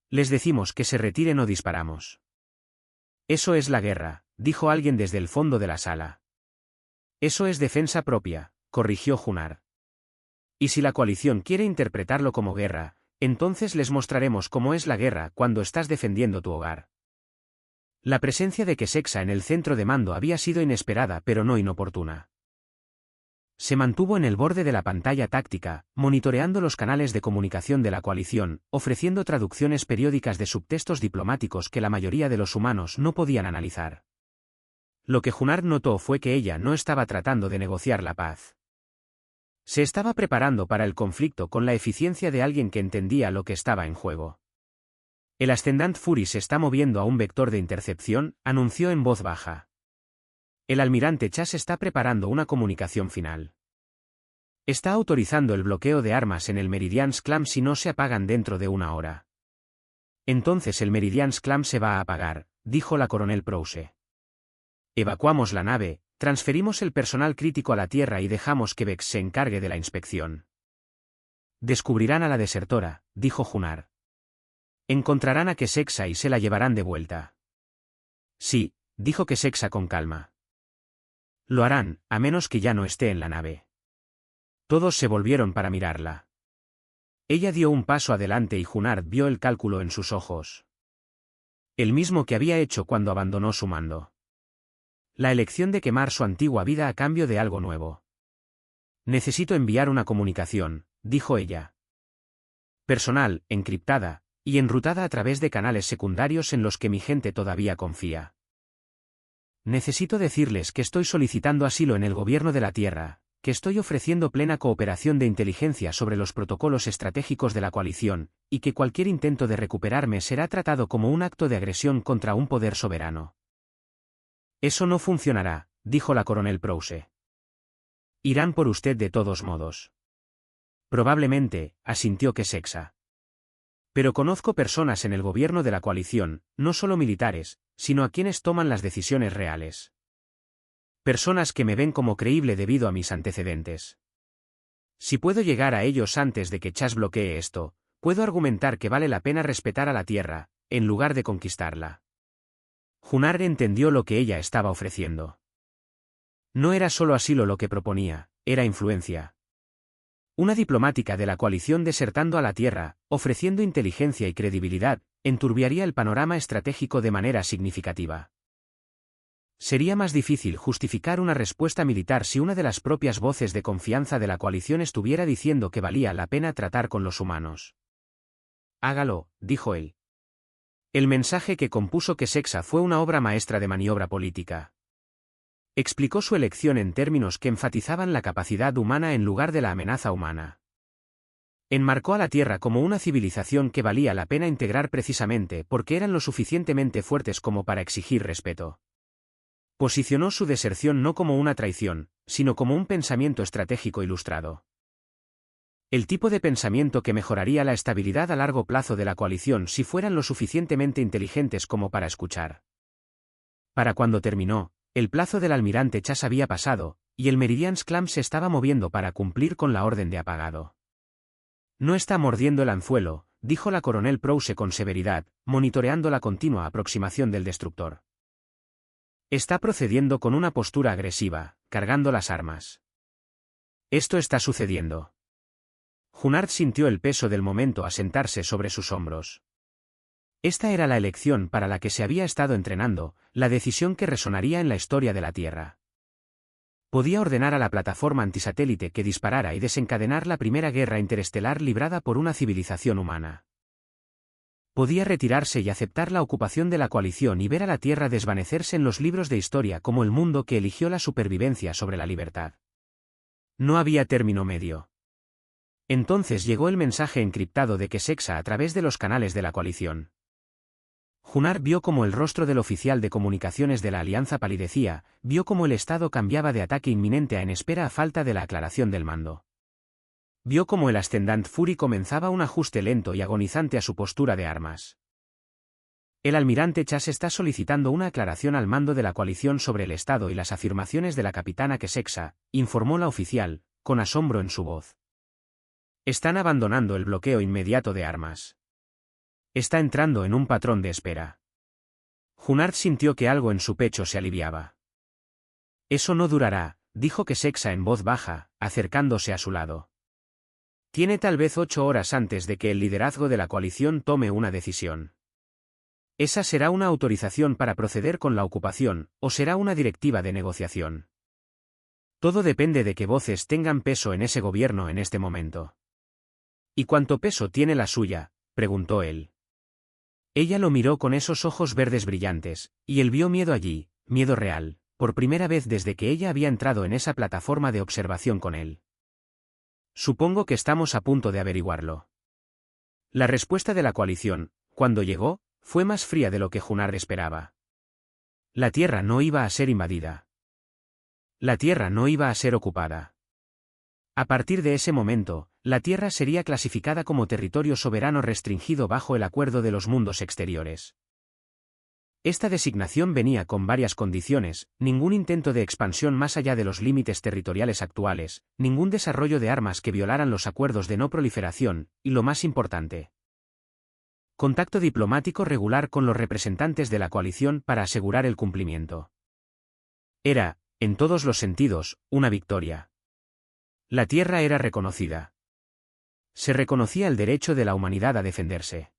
Les decimos que se retiren o disparamos. Eso es la guerra, dijo alguien desde el fondo de la sala. Eso es defensa propia, corrigió Junar. Y si la coalición quiere interpretarlo como guerra, entonces les mostraremos cómo es la guerra cuando estás defendiendo tu hogar. La presencia de Kessexa en el centro de mando había sido inesperada pero no inoportuna. Se mantuvo en el borde de la pantalla táctica, monitoreando los canales de comunicación de la coalición, ofreciendo traducciones periódicas de subtextos diplomáticos que la mayoría de los humanos no podían analizar. Lo que Junar notó fue que ella no estaba tratando de negociar la paz. Se estaba preparando para el conflicto con la eficiencia de alguien que entendía lo que estaba en juego. El Ascendant Fury se está moviendo a un vector de intercepción, anunció en voz baja. El almirante Chas está preparando una comunicación final. Está autorizando el bloqueo de armas en el Meridian's Clam si no se apagan dentro de una hora. Entonces el Meridian's Clam se va a apagar, dijo la coronel Prowse. Evacuamos la nave, transferimos el personal crítico a la Tierra y dejamos que Vex se encargue de la inspección. Descubrirán a la desertora, dijo Junar. Encontrarán a Kessexa y se la llevarán de vuelta. Sí, dijo Kessexa con calma. Lo harán, a menos que ya no esté en la nave. Todos se volvieron para mirarla. Ella dio un paso adelante y Junar vio el cálculo en sus ojos. El mismo que había hecho cuando abandonó su mando. La elección de quemar su antigua vida a cambio de algo nuevo. Necesito enviar una comunicación, dijo ella. Personal, encriptada, y enrutada a través de canales secundarios en los que mi gente todavía confía. Necesito decirles que estoy solicitando asilo en el gobierno de la Tierra, que estoy ofreciendo plena cooperación de inteligencia sobre los protocolos estratégicos de la coalición, y que cualquier intento de recuperarme será tratado como un acto de agresión contra un poder soberano. Eso no funcionará, dijo la coronel Prowse. Irán por usted de todos modos. Probablemente, asintió Kessexa. Pero conozco personas en el gobierno de la coalición, no solo militares, sino a quienes toman las decisiones reales. Personas que me ven como creíble debido a mis antecedentes. Si puedo llegar a ellos antes de que Chas bloquee esto, puedo argumentar que vale la pena respetar a la Tierra, en lugar de conquistarla. Junar entendió lo que ella estaba ofreciendo. No era solo asilo lo que proponía, era influencia. Una diplomática de la coalición desertando a la Tierra, ofreciendo inteligencia y credibilidad, enturbiaría el panorama estratégico de manera significativa. Sería más difícil justificar una respuesta militar si una de las propias voces de confianza de la coalición estuviera diciendo que valía la pena tratar con los humanos. Hágalo, dijo él. El mensaje que compuso Kessexa fue una obra maestra de maniobra política. Explicó su elección en términos que enfatizaban la capacidad humana en lugar de la amenaza humana. Enmarcó a la Tierra como una civilización que valía la pena integrar precisamente porque eran lo suficientemente fuertes como para exigir respeto. Posicionó su deserción no como una traición, sino como un pensamiento estratégico ilustrado. El tipo de pensamiento que mejoraría la estabilidad a largo plazo de la coalición si fueran lo suficientemente inteligentes como para escuchar. Para cuando terminó, el plazo del almirante Chas había pasado, y el Meridian's Clam se estaba moviendo para cumplir con la orden de apagado. No está mordiendo el anzuelo, dijo la coronel Prowse con severidad, monitoreando la continua aproximación del destructor. Está procediendo con una postura agresiva, cargando las armas. Esto está sucediendo. Junard sintió el peso del momento asentarse sobre sus hombros. Esta era la elección para la que se había estado entrenando, la decisión que resonaría en la historia de la Tierra. Podía ordenar a la plataforma antisatélite que disparara y desencadenar la primera guerra interestelar librada por una civilización humana. Podía retirarse y aceptar la ocupación de la coalición y ver a la Tierra desvanecerse en los libros de historia como el mundo que eligió la supervivencia sobre la libertad. No había término medio. Entonces llegó el mensaje encriptado de Kessexa a través de los canales de la coalición. Junard vio cómo el rostro del oficial de comunicaciones de la Alianza palidecía, vio cómo el estado cambiaba de ataque inminente a en espera a falta de la aclaración del mando. Vio cómo el Ascendant Fury comenzaba un ajuste lento y agonizante a su postura de armas. El almirante Chas está solicitando una aclaración al mando de la coalición sobre el estado y las afirmaciones de la capitana Kessexa, informó la oficial, con asombro en su voz. Están abandonando el bloqueo inmediato de armas. Está entrando en un patrón de espera. Junard sintió que algo en su pecho se aliviaba. Eso no durará, dijo Kessexa en voz baja, acercándose a su lado. Tiene tal vez 8 horas antes de que el liderazgo de la coalición tome una decisión. Esa será una autorización para proceder con la ocupación, o será una directiva de negociación. Todo depende de qué voces tengan peso en ese gobierno en este momento. ¿Y cuánto peso tiene la suya?, preguntó él. Ella lo miró con esos ojos verdes brillantes, y él vio miedo allí, miedo real, por primera vez desde que ella había entrado en esa plataforma de observación con él. Supongo que estamos a punto de averiguarlo. La respuesta de la coalición, cuando llegó, fue más fría de lo que Junard esperaba. La Tierra no iba a ser invadida. La Tierra no iba a ser ocupada. A partir de ese momento, la Tierra sería clasificada como territorio soberano restringido bajo el Acuerdo de los Mundos Exteriores. Esta designación venía con varias condiciones: ningún intento de expansión más allá de los límites territoriales actuales, ningún desarrollo de armas que violaran los acuerdos de no proliferación, y lo más importante, contacto diplomático regular con los representantes de la coalición para asegurar el cumplimiento. Era, en todos los sentidos, una victoria. La Tierra era reconocida. Se reconocía el derecho de la humanidad a defenderse.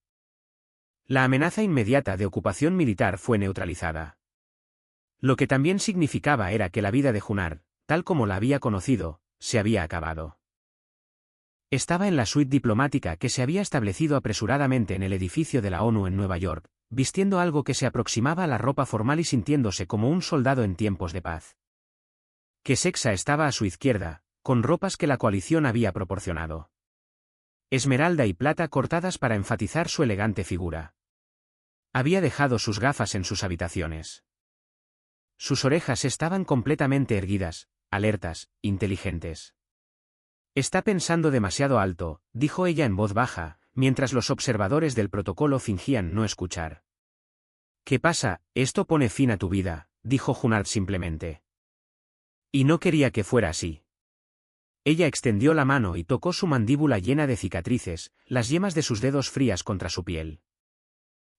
La amenaza inmediata de ocupación militar fue neutralizada. Lo que también significaba era que la vida de Junard, tal como la había conocido, se había acabado. Estaba en la suite diplomática que se había establecido apresuradamente en el edificio de la ONU en Nueva York, vistiendo algo que se aproximaba a la ropa formal y sintiéndose como un soldado en tiempos de paz. Kessexa estaba a su izquierda, con ropas que la coalición había proporcionado. Esmeralda y plata cortadas para enfatizar su elegante figura. Había dejado sus gafas en sus habitaciones. Sus orejas estaban completamente erguidas, alertas, inteligentes. Está pensando demasiado alto, dijo ella en voz baja, mientras los observadores del protocolo fingían no escuchar. ¿Qué pasa? Esto pone fin a tu vida, dijo Junard simplemente. Y no quería que fuera así. Ella extendió la mano y tocó su mandíbula llena de cicatrices, las yemas de sus dedos frías contra su piel.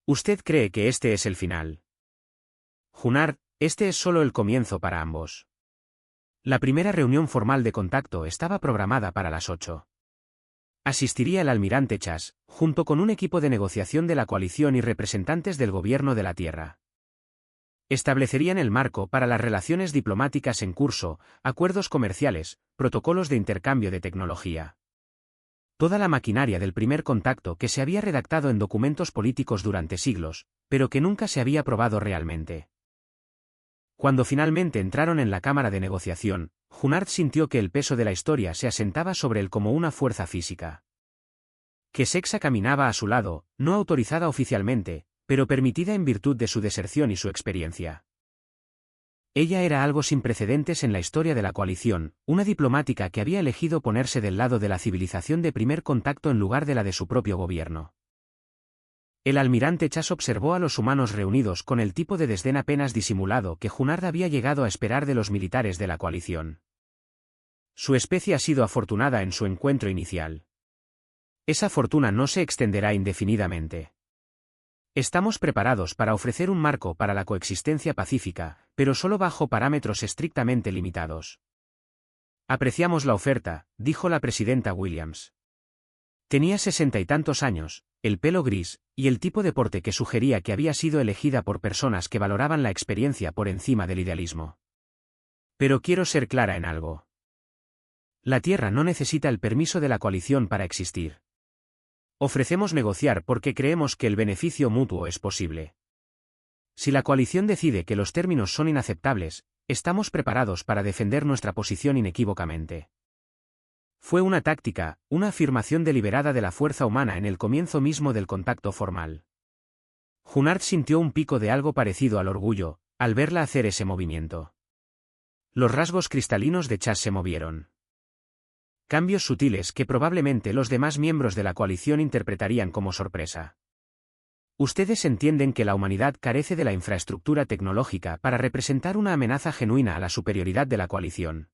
¿Usted cree que este es el final? Junard, este es solo el comienzo para ambos. La primera reunión formal de contacto estaba programada para las 8. Asistiría el almirante Chas, junto con un equipo de negociación de la coalición y representantes del gobierno de la Tierra. Establecerían el marco para las relaciones diplomáticas en curso, acuerdos comerciales, protocolos de intercambio de tecnología. Toda la maquinaria del primer contacto que se había redactado en documentos políticos durante siglos, pero que nunca se había probado realmente. Cuando finalmente entraron en la cámara de negociación, Junard sintió que el peso de la historia se asentaba sobre él como una fuerza física. Kessexa caminaba a su lado, no autorizada oficialmente, pero permitida en virtud de su deserción y su experiencia. Ella era algo sin precedentes en la historia de la coalición, una diplomática que había elegido ponerse del lado de la civilización de primer contacto en lugar de la de su propio gobierno. El almirante Chas observó a los humanos reunidos con el tipo de desdén apenas disimulado que Junard había llegado a esperar de los militares de la coalición. Su especie ha sido afortunada en su encuentro inicial. Esa fortuna no se extenderá indefinidamente. Estamos preparados para ofrecer un marco para la coexistencia pacífica, pero solo bajo parámetros estrictamente limitados. Apreciamos la oferta, dijo la presidenta Williams. Tenía 60 y tantos años, el pelo gris, y el tipo de porte que sugería que había sido elegida por personas que valoraban la experiencia por encima del idealismo. Pero quiero ser clara en algo. La Tierra no necesita el permiso de la coalición para existir. Ofrecemos negociar porque creemos que el beneficio mutuo es posible. Si la coalición decide que los términos son inaceptables, estamos preparados para defender nuestra posición inequívocamente. Fue una táctica, una afirmación deliberada de la fuerza humana en el comienzo mismo del contacto formal. Junard sintió un pico de algo parecido al orgullo, al verla hacer ese movimiento. Los rasgos cristalinos de Chas se movieron. Cambios sutiles que probablemente los demás miembros de la coalición interpretarían como sorpresa. Ustedes entienden que la humanidad carece de la infraestructura tecnológica para representar una amenaza genuina a la superioridad de la coalición.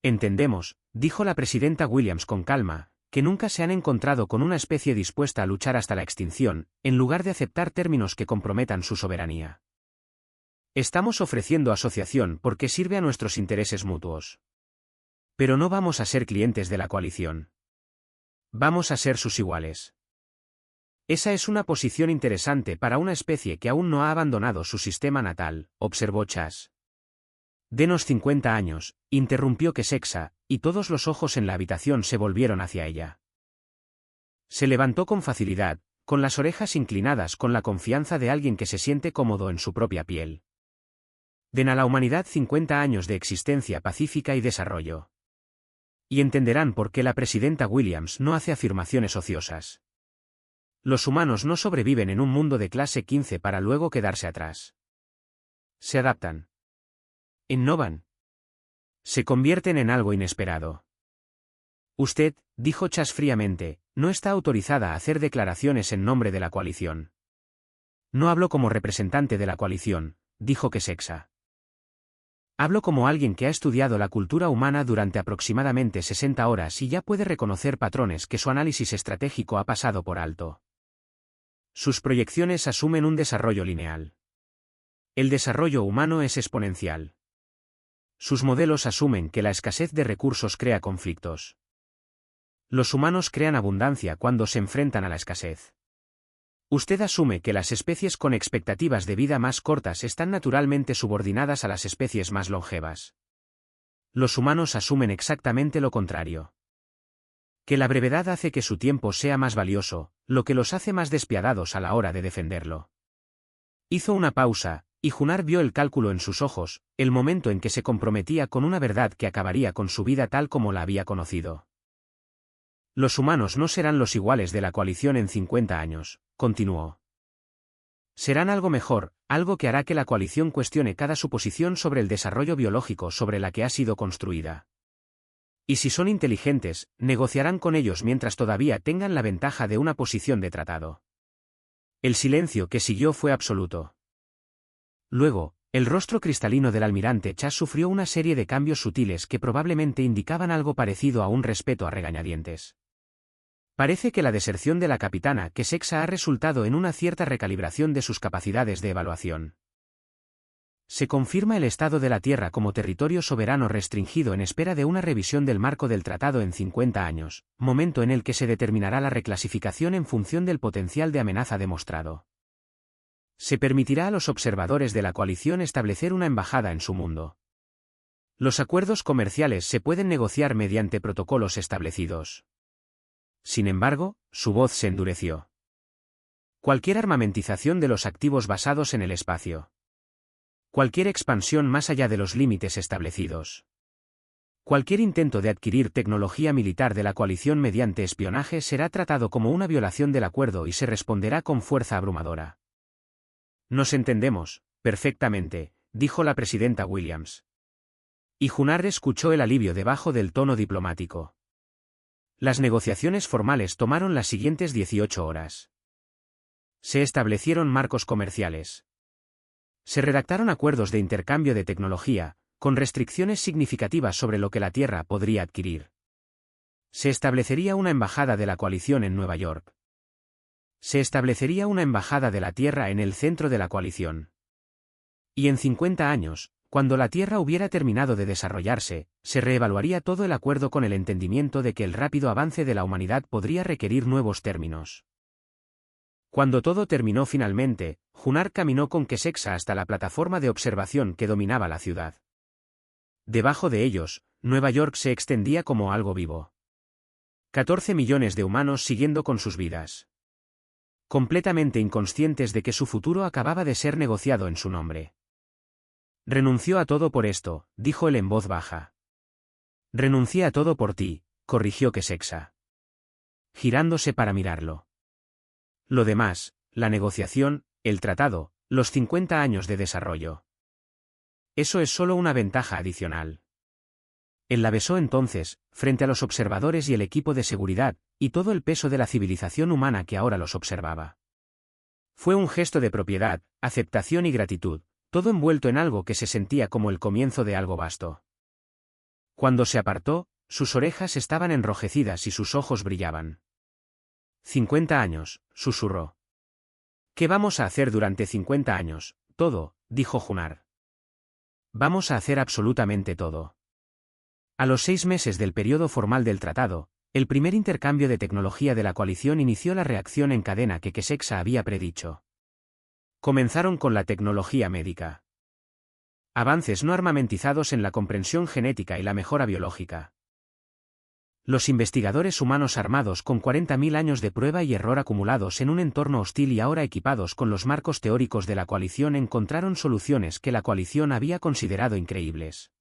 Entendemos, dijo la presidenta Williams con calma, que nunca se han encontrado con una especie dispuesta a luchar hasta la extinción, en lugar de aceptar términos que comprometan su soberanía. Estamos ofreciendo asociación porque sirve a nuestros intereses mutuos. Pero no vamos a ser clientes de la coalición. Vamos a ser sus iguales. Esa es una posición interesante para una especie que aún no ha abandonado su sistema natal, observó Chas. Denos 50 años, interrumpió Kesexa, y todos los ojos en la habitación se volvieron hacia ella. Se levantó con facilidad, con las orejas inclinadas con la confianza de alguien que se siente cómodo en su propia piel. Den a la humanidad 50 años de existencia pacífica y desarrollo. Y entenderán por qué la presidenta Williams no hace afirmaciones ociosas. Los humanos no sobreviven en un mundo de clase 15 para luego quedarse atrás. Se adaptan. Innovan. Se convierten en algo inesperado. Usted, dijo Chas fríamente, no está autorizada a hacer declaraciones en nombre de la coalición. No hablo como representante de la coalición, dijo Kesexa. Hablo como alguien que ha estudiado la cultura humana durante aproximadamente 60 horas y ya puede reconocer patrones que su análisis estratégico ha pasado por alto. Sus proyecciones asumen un desarrollo lineal. El desarrollo humano es exponencial. Sus modelos asumen que la escasez de recursos crea conflictos. Los humanos crean abundancia cuando se enfrentan a la escasez. Usted asume que las especies con expectativas de vida más cortas están naturalmente subordinadas a las especies más longevas. Los humanos asumen exactamente lo contrario. Que la brevedad hace que su tiempo sea más valioso, lo que los hace más despiadados a la hora de defenderlo. Hizo una pausa, y Junard vio el cálculo en sus ojos, el momento en que se comprometía con una verdad que acabaría con su vida tal como la había conocido. Los humanos no serán los iguales de la coalición en 50 años, continuó. Serán algo mejor, algo que hará que la coalición cuestione cada suposición sobre el desarrollo biológico sobre la que ha sido construida. Y si son inteligentes, negociarán con ellos mientras todavía tengan la ventaja de una posición de tratado. El silencio que siguió fue absoluto. Luego, el rostro cristalino del almirante Chas sufrió una serie de cambios sutiles que probablemente indicaban algo parecido a un respeto a regañadientes. Parece que la deserción de la capitana Kesexa ha resultado en una cierta recalibración de sus capacidades de evaluación. Se confirma el estado de la Tierra como territorio soberano restringido en espera de una revisión del marco del tratado en 50 años, momento en el que se determinará la reclasificación en función del potencial de amenaza demostrado. Se permitirá a los observadores de la coalición establecer una embajada en su mundo. Los acuerdos comerciales se pueden negociar mediante protocolos establecidos. Sin embargo, su voz se endureció. Cualquier armamentización de los activos basados en el espacio. Cualquier expansión más allá de los límites establecidos. Cualquier intento de adquirir tecnología militar de la coalición mediante espionaje será tratado como una violación del acuerdo y se responderá con fuerza abrumadora. Nos entendemos, perfectamente, dijo la presidenta Williams. Y Junard escuchó el alivio debajo del tono diplomático. Las negociaciones formales tomaron las siguientes 18 horas. Se establecieron marcos comerciales. Se redactaron acuerdos de intercambio de tecnología, con restricciones significativas sobre lo que la Tierra podría adquirir. Se establecería una embajada de la coalición en Nueva York. Se establecería una embajada de la Tierra en el centro de la coalición. Y en 50 años, cuando la Tierra hubiera terminado de desarrollarse, se reevaluaría todo el acuerdo con el entendimiento de que el rápido avance de la humanidad podría requerir nuevos términos. Cuando todo terminó finalmente, Junar caminó con Keseksa hasta la plataforma de observación que dominaba la ciudad. Debajo de ellos, Nueva York se extendía como algo vivo. 14 millones de humanos siguiendo con sus vidas. Completamente inconscientes de que su futuro acababa de ser negociado en su nombre. Renunció a todo por esto, dijo él en voz baja. Renuncié a todo por ti, corrigió Keseksa, girándose para mirarlo. Lo demás, la negociación, el tratado, los 50 años de desarrollo. Eso es solo una ventaja adicional. Él la besó entonces, frente a los observadores y el equipo de seguridad, y todo el peso de la civilización humana que ahora los observaba. Fue un gesto de propiedad, aceptación y gratitud, todo envuelto en algo que se sentía como el comienzo de algo vasto. Cuando se apartó, sus orejas estaban enrojecidas y sus ojos brillaban. 50 años, susurró. ¿Qué vamos a hacer durante 50 años? Todo, dijo Junar. Vamos a hacer absolutamente todo. A los 6 meses del periodo formal del tratado, el primer intercambio de tecnología de la coalición inició la reacción en cadena que Keseksa había predicho. Comenzaron con la tecnología médica. Avances no armamentizados en la comprensión genética y la mejora biológica. Los investigadores humanos armados con 40.000 años de prueba y error acumulados en un entorno hostil y ahora equipados con los marcos teóricos de la coalición encontraron soluciones que la coalición había considerado increíbles.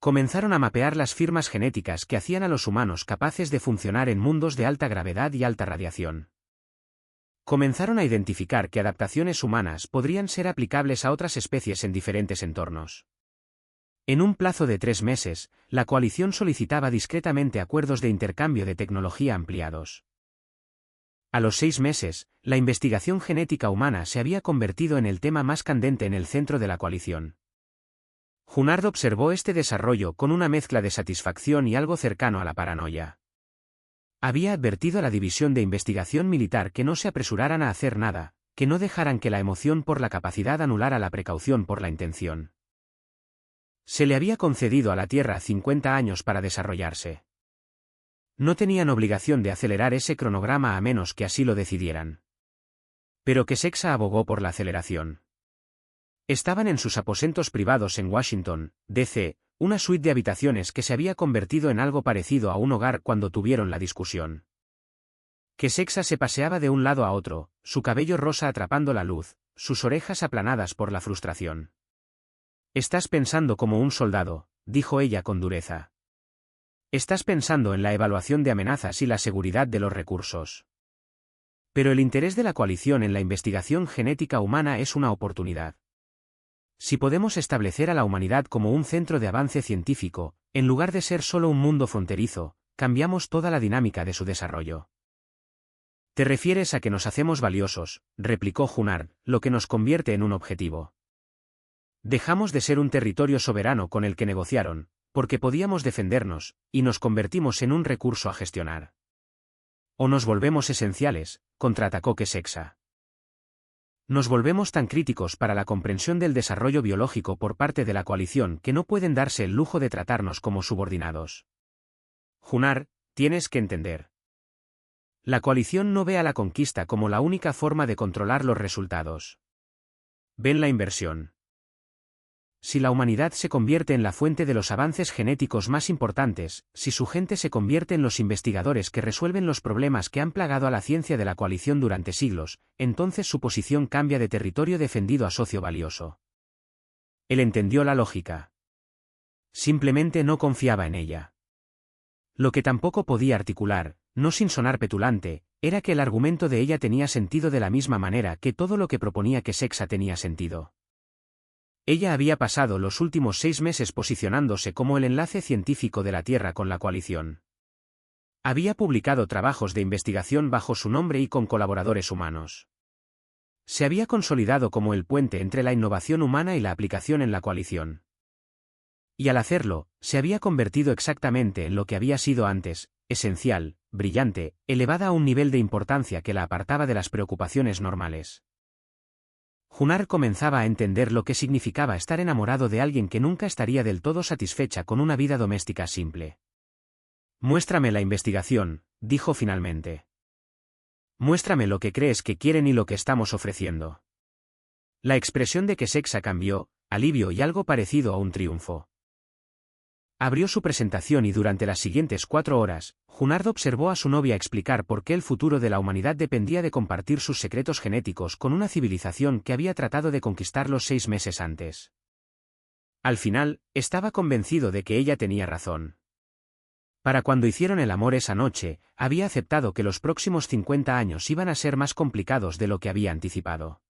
Comenzaron a mapear las firmas genéticas que hacían a los humanos capaces de funcionar en mundos de alta gravedad y alta radiación. Comenzaron a identificar que adaptaciones humanas podrían ser aplicables a otras especies en diferentes entornos. En un plazo de 3 meses, la coalición solicitaba discretamente acuerdos de intercambio de tecnología ampliados. A los 6 meses, la investigación genética humana se había convertido en el tema más candente en el centro de la coalición. Junard observó este desarrollo con una mezcla de satisfacción y algo cercano a la paranoia. Había advertido a la división de investigación militar que no se apresuraran a hacer nada, que no dejaran que la emoción por la capacidad anulara la precaución por la intención. Se le había concedido a la Tierra 50 años para desarrollarse. No tenían obligación de acelerar ese cronograma a menos que así lo decidieran. Pero Keseksa abogó por la aceleración. Estaban en sus aposentos privados en Washington, D.C., una suite de habitaciones que se había convertido en algo parecido a un hogar cuando tuvieron la discusión. Keseksa se paseaba de un lado a otro, su cabello rosa atrapando la luz, sus orejas aplanadas por la frustración. Estás pensando como un soldado, dijo ella con dureza. Estás pensando en la evaluación de amenazas y la seguridad de los recursos. Pero el interés de la coalición en la investigación genética humana es una oportunidad. Si podemos establecer a la humanidad como un centro de avance científico, en lugar de ser solo un mundo fronterizo, cambiamos toda la dinámica de su desarrollo. Te refieres a que nos hacemos valiosos, replicó Junard, lo que nos convierte en un objetivo. Dejamos de ser un territorio soberano con el que negociaron, porque podíamos defendernos, y nos convertimos en un recurso a gestionar. O nos volvemos esenciales, contraatacó Keseksa. Nos volvemos tan críticos para la comprensión del desarrollo biológico por parte de la coalición que no pueden darse el lujo de tratarnos como subordinados. Junard, tienes que entender. La coalición no ve a la conquista como la única forma de controlar los resultados. Ven la inversión. Si la humanidad se convierte en la fuente de los avances genéticos más importantes, si su gente se convierte en los investigadores que resuelven los problemas que han plagado a la ciencia de la coalición durante siglos, entonces su posición cambia de territorio defendido a socio valioso. Él entendió la lógica. Simplemente no confiaba en ella. Lo que tampoco podía articular, no sin sonar petulante, era que el argumento de ella tenía sentido de la misma manera que todo lo que proponía Keseksa tenía sentido. Ella había pasado los últimos 6 meses posicionándose como el enlace científico de la Tierra con la coalición. Había publicado trabajos de investigación bajo su nombre y con colaboradores humanos. Se había consolidado como el puente entre la innovación humana y la aplicación en la coalición. Y al hacerlo, se había convertido exactamente en lo que había sido antes, esencial, brillante, elevada a un nivel de importancia que la apartaba de las preocupaciones normales. Junar comenzaba a entender lo que significaba estar enamorado de alguien que nunca estaría del todo satisfecha con una vida doméstica simple. Muéstrame la investigación, dijo finalmente. Muéstrame lo que crees que quieren y lo que estamos ofreciendo. La expresión de Keseksa cambió, alivio y algo parecido a un triunfo. Abrió su presentación y durante las siguientes 4 horas, Junard observó a su novia explicar por qué el futuro de la humanidad dependía de compartir sus secretos genéticos con una civilización que había tratado de conquistarlos 6 meses antes. Al final, estaba convencido de que ella tenía razón. Para cuando hicieron el amor esa noche, había aceptado que los próximos 50 años iban a ser más complicados de lo que había anticipado.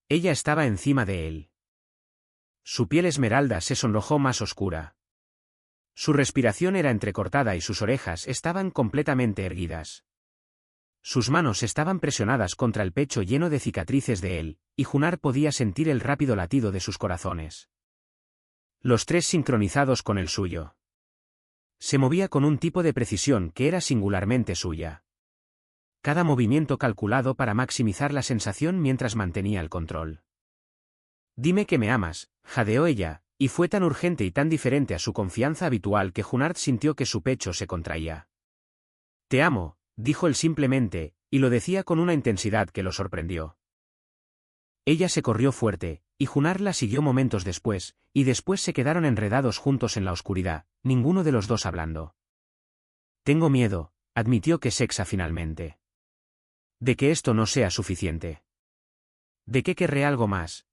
Ella estaba encima de él. Su piel esmeralda se sonrojó más oscura. Su respiración era entrecortada y sus orejas estaban completamente erguidas. Sus manos estaban presionadas contra el pecho lleno de cicatrices de él, y Junard podía sentir el rápido latido de sus corazones. Los 3 sincronizados con el suyo. Se movía con un tipo de precisión que era singularmente suya. Cada movimiento calculado para maximizar la sensación mientras mantenía el control. Dime que me amas, jadeó ella, y fue tan urgente y tan diferente a su confianza habitual que Junard sintió que su pecho se contraía. Te amo, dijo él simplemente, y lo decía con una intensidad que lo sorprendió. Ella se corrió fuerte, y Junard la siguió momentos después, y después se quedaron enredados juntos en la oscuridad, ninguno de los dos hablando. Tengo miedo, admitió Keseksa finalmente. De que esto no sea suficiente. De que querré algo más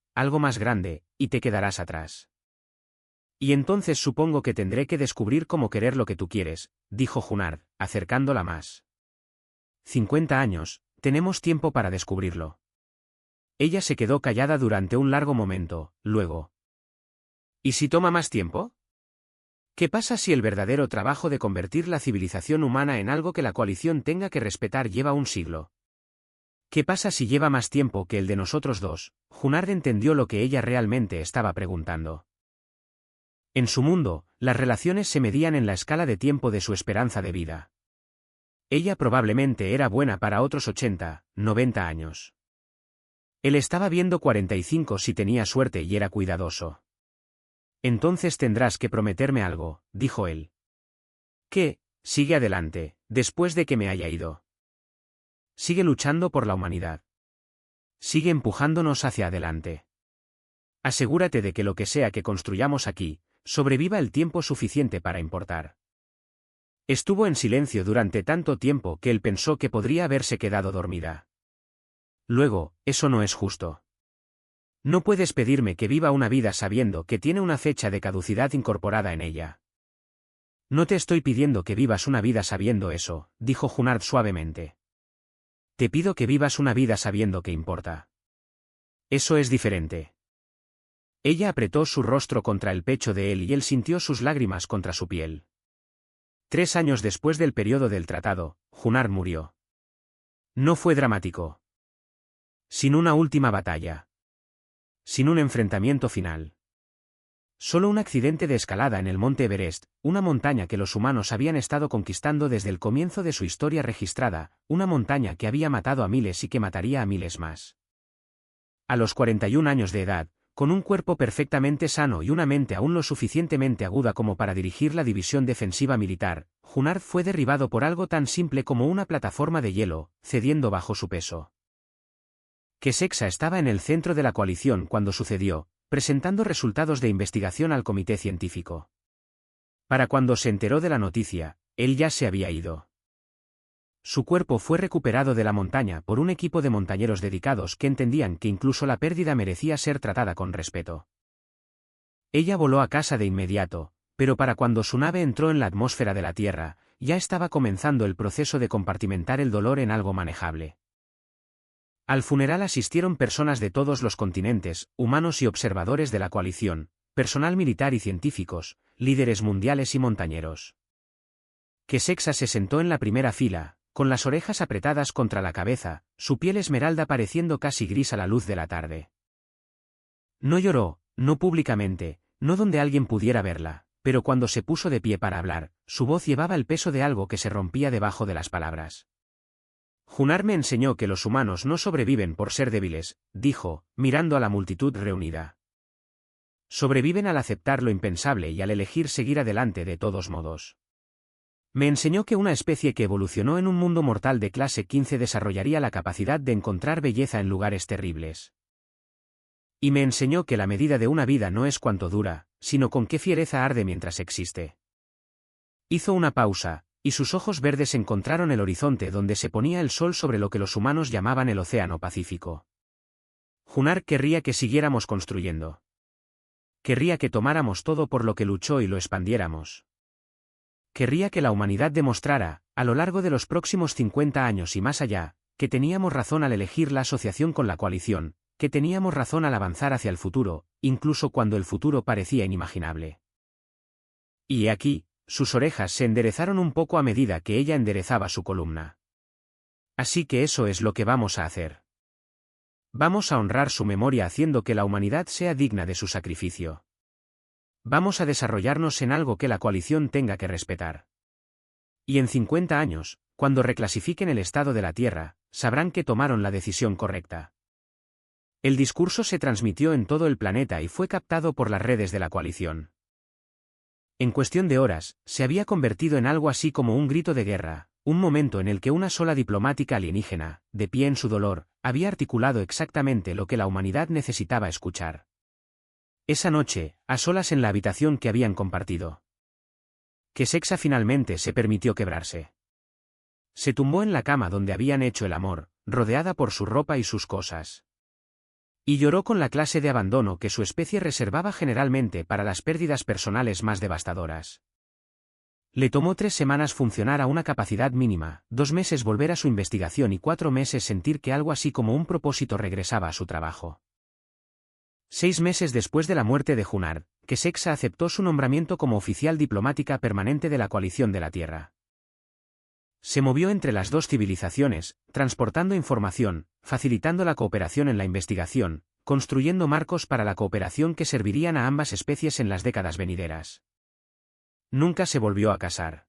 grande, y te quedarás atrás. Y entonces supongo que tendré que descubrir cómo querer lo que tú quieres, dijo Junard, acercándola más. 50 años, tenemos tiempo para descubrirlo. Ella se quedó callada durante un largo momento, luego. ¿Y si toma más tiempo? ¿Qué pasa si el verdadero trabajo de convertir la civilización humana en algo que la coalición tenga que respetar lleva un siglo? ¿Qué pasa si lleva más tiempo que el de nosotros dos? Junard entendió lo que ella realmente estaba preguntando. En su mundo, las relaciones se medían en la escala de tiempo de su esperanza de vida. Ella probablemente era buena para otros 80, 90 años. Él estaba viendo 45 si tenía suerte y era cuidadoso. Entonces tendrás que prometerme algo, dijo él. ¿Qué? Sigue adelante, después de que me haya ido. Sigue luchando por la humanidad. Sigue empujándonos hacia adelante. Asegúrate de que lo que sea que construyamos aquí, sobreviva el tiempo suficiente para importar. Estuvo en silencio durante tanto tiempo que él pensó que podría haberse quedado dormida. Luego, eso no es justo. No puedes pedirme que viva una vida sabiendo que tiene una fecha de caducidad incorporada en ella. No te estoy pidiendo que vivas una vida sabiendo eso, dijo Junard suavemente. Te pido que vivas una vida sabiendo que importa. Eso es diferente. Ella apretó su rostro contra el pecho de él y él sintió sus lágrimas contra su piel. 3 años después del periodo del tratado, Junard murió. No fue dramático. Sin una última batalla. Sin un enfrentamiento final. Solo un accidente de escalada en el monte Everest, una montaña que los humanos habían estado conquistando desde el comienzo de su historia registrada, una montaña que había matado a miles y que mataría a miles más. A los 41 años de edad, con un cuerpo perfectamente sano y una mente aún lo suficientemente aguda como para dirigir la división defensiva militar, Junard fue derribado por algo tan simple como una plataforma de hielo, cediendo bajo su peso. Keseksa estaba en el centro de la coalición cuando sucedió, presentando resultados de investigación al comité científico. Para cuando se enteró de la noticia, él ya se había ido. Su cuerpo fue recuperado de la montaña por un equipo de montañeros dedicados que entendían que incluso la pérdida merecía ser tratada con respeto. Ella voló a casa de inmediato, pero para cuando su nave entró en la atmósfera de la Tierra, ya estaba comenzando el proceso de compartimentar el dolor en algo manejable. Al funeral asistieron personas de todos los continentes, humanos y observadores de la coalición, personal militar y científicos, líderes mundiales y montañeros. Keseksa se sentó en la primera fila, con las orejas apretadas contra la cabeza, su piel esmeralda pareciendo casi gris a la luz de la tarde. No lloró, no públicamente, no donde alguien pudiera verla, pero cuando se puso de pie para hablar, su voz llevaba el peso de algo que se rompía debajo de las palabras. Junar me enseñó que los humanos no sobreviven por ser débiles, dijo, mirando a la multitud reunida. Sobreviven al aceptar lo impensable y al elegir seguir adelante de todos modos. Me enseñó que una especie que evolucionó en un mundo mortal de clase 15 desarrollaría la capacidad de encontrar belleza en lugares terribles. Y me enseñó que la medida de una vida no es cuánto dura, sino con qué fiereza arde mientras existe. Hizo una pausa, y sus ojos verdes encontraron el horizonte donde se ponía el sol sobre lo que los humanos llamaban el Océano Pacífico. Junar querría que siguiéramos construyendo. Querría que tomáramos todo por lo que luchó y lo expandiéramos. Querría que la humanidad demostrara, a lo largo de los próximos 50 años y más allá, que teníamos razón al elegir la asociación con la coalición, que teníamos razón al avanzar hacia el futuro, incluso cuando el futuro parecía inimaginable. Y aquí, sus orejas se enderezaron un poco a medida que ella enderezaba su columna. Así que eso es lo que vamos a hacer. Vamos a honrar su memoria haciendo que la humanidad sea digna de su sacrificio. Vamos a desarrollarnos en algo que la coalición tenga que respetar. Y en 50 años, cuando reclasifiquen el estado de la Tierra, sabrán que tomaron la decisión correcta. El discurso se transmitió en todo el planeta y fue captado por las redes de la coalición. En cuestión de horas, se había convertido en algo así como un grito de guerra, un momento en el que una sola diplomática alienígena, de pie en su dolor, había articulado exactamente lo que la humanidad necesitaba escuchar. Esa noche, a solas en la habitación que habían compartido. Kessexa finalmente se permitió quebrarse. Se tumbó en la cama donde habían hecho el amor, rodeada por su ropa y sus cosas. Y lloró con la clase de abandono que su especie reservaba generalmente para las pérdidas personales más devastadoras. Le tomó 3 semanas funcionar a una capacidad mínima, 2 meses volver a su investigación y 4 meses sentir que algo así como un propósito regresaba a su trabajo. 6 meses después de la muerte de Junar, Kessexa aceptó su nombramiento como oficial diplomática permanente de la coalición de la Tierra. Se movió entre las dos civilizaciones, transportando información, facilitando la cooperación en la investigación, construyendo marcos para la cooperación que servirían a ambas especies en las décadas venideras. Nunca se volvió a casar.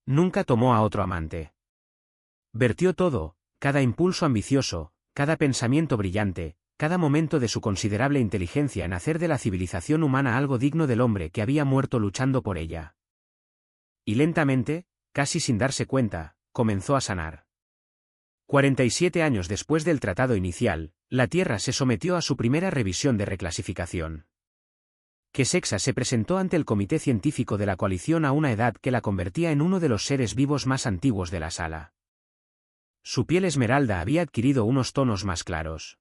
Nunca tomó a otro amante. Vertió todo, cada impulso ambicioso, cada pensamiento brillante, cada momento de su considerable inteligencia en hacer de la civilización humana algo digno del hombre que había muerto luchando por ella. Y lentamente, casi sin darse cuenta, comenzó a sanar. 47 años después del tratado inicial, la Tierra se sometió a su primera revisión de reclasificación. Kessexa se presentó ante el comité científico de la coalición a una edad que la convertía en uno de los seres vivos más antiguos de la sala. Su piel esmeralda había adquirido unos tonos más claros.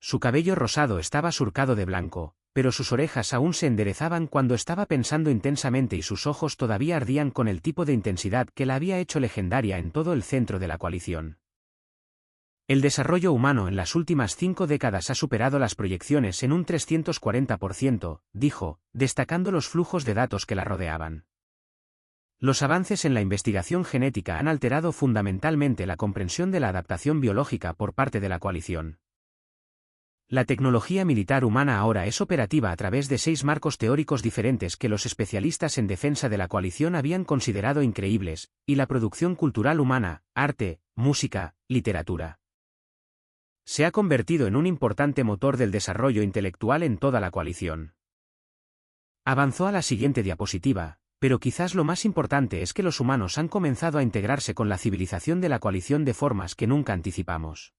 Su cabello rosado estaba surcado de blanco, pero sus orejas aún se enderezaban cuando estaba pensando intensamente y sus ojos todavía ardían con el tipo de intensidad que la había hecho legendaria en todo el centro de la coalición. El desarrollo humano en las últimas 5 décadas ha superado las proyecciones en un 340%, dijo, destacando los flujos de datos que la rodeaban. Los avances en la investigación genética han alterado fundamentalmente la comprensión de la adaptación biológica por parte de la coalición. La tecnología militar humana ahora es operativa a través de 6 marcos teóricos diferentes que los especialistas en defensa de la coalición habían considerado increíbles, y la producción cultural humana, arte, música, literatura. Se ha convertido en un importante motor del desarrollo intelectual en toda la coalición. Avanzó a la siguiente diapositiva, pero quizás lo más importante es que los humanos han comenzado a integrarse con la civilización de la coalición de formas que nunca anticipamos.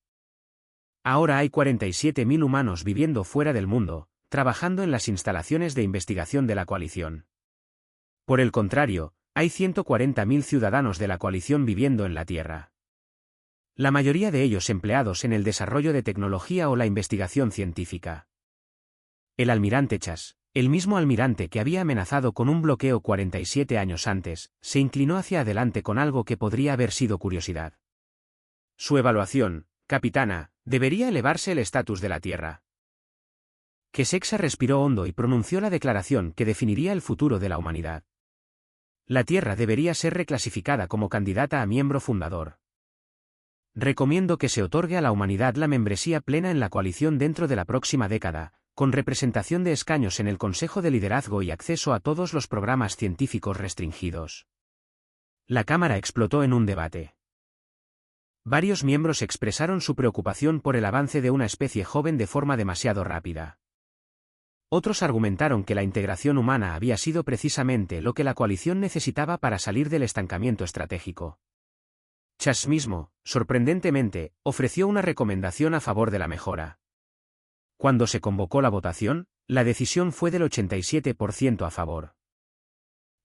Ahora hay 47.000 humanos viviendo fuera del mundo, trabajando en las instalaciones de investigación de la coalición. Por el contrario, hay 140.000 ciudadanos de la coalición viviendo en la Tierra. La mayoría de ellos empleados en el desarrollo de tecnología o la investigación científica. El almirante Chas, el mismo almirante que había amenazado con un bloqueo 47 años antes, se inclinó hacia adelante con algo que podría haber sido curiosidad. Su evaluación, capitana, debería elevarse el estatus de la Tierra. Kessexa respiró hondo y pronunció la declaración que definiría el futuro de la humanidad. La Tierra debería ser reclasificada como candidata a miembro fundador. Recomiendo que se otorgue a la humanidad la membresía plena en la coalición dentro de la próxima década, con representación de escaños en el Consejo de Liderazgo y acceso a todos los programas científicos restringidos. La Cámara explotó en un debate. Varios miembros expresaron su preocupación por el avance de una especie joven de forma demasiado rápida. Otros argumentaron que la integración humana había sido precisamente lo que la coalición necesitaba para salir del estancamiento estratégico. Chas mismo, sorprendentemente, ofreció una recomendación a favor de la mejora. Cuando se convocó la votación, la decisión fue del 87% a favor.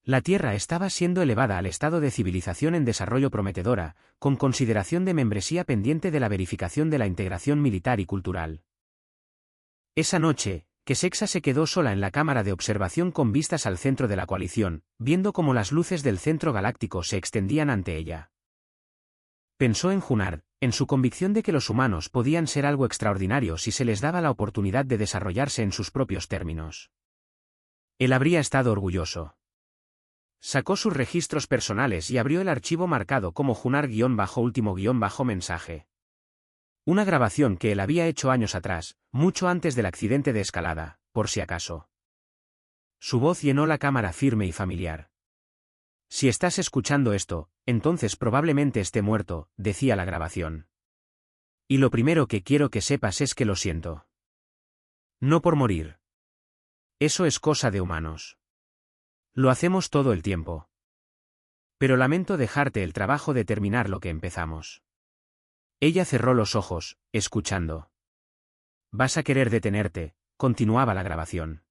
La Tierra estaba siendo elevada al estado de civilización en desarrollo prometedora, con consideración de membresía pendiente de la verificación de la integración militar y cultural. Esa noche, Kessexa se quedó sola en la cámara de observación con vistas al centro de la coalición, viendo cómo las luces del centro galáctico se extendían ante ella. Pensó en Junard, en su convicción de que los humanos podían ser algo extraordinario si se les daba la oportunidad de desarrollarse en sus propios términos. Él habría estado orgulloso. Sacó sus registros personales y abrió el archivo marcado como Junard-último-mensaje. Una grabación que él había hecho años atrás, mucho antes del accidente de escalada, por si acaso. Su voz llenó la cámara firme y familiar. Si estás escuchando esto, entonces probablemente esté muerto, decía la grabación. Y lo primero que quiero que sepas es que lo siento. No por morir. Eso es cosa de humanos. Lo hacemos todo el tiempo. Pero lamento dejarte el trabajo de terminar lo que empezamos. Ella cerró los ojos, escuchando. Vas a querer detenerte, continuaba la grabación.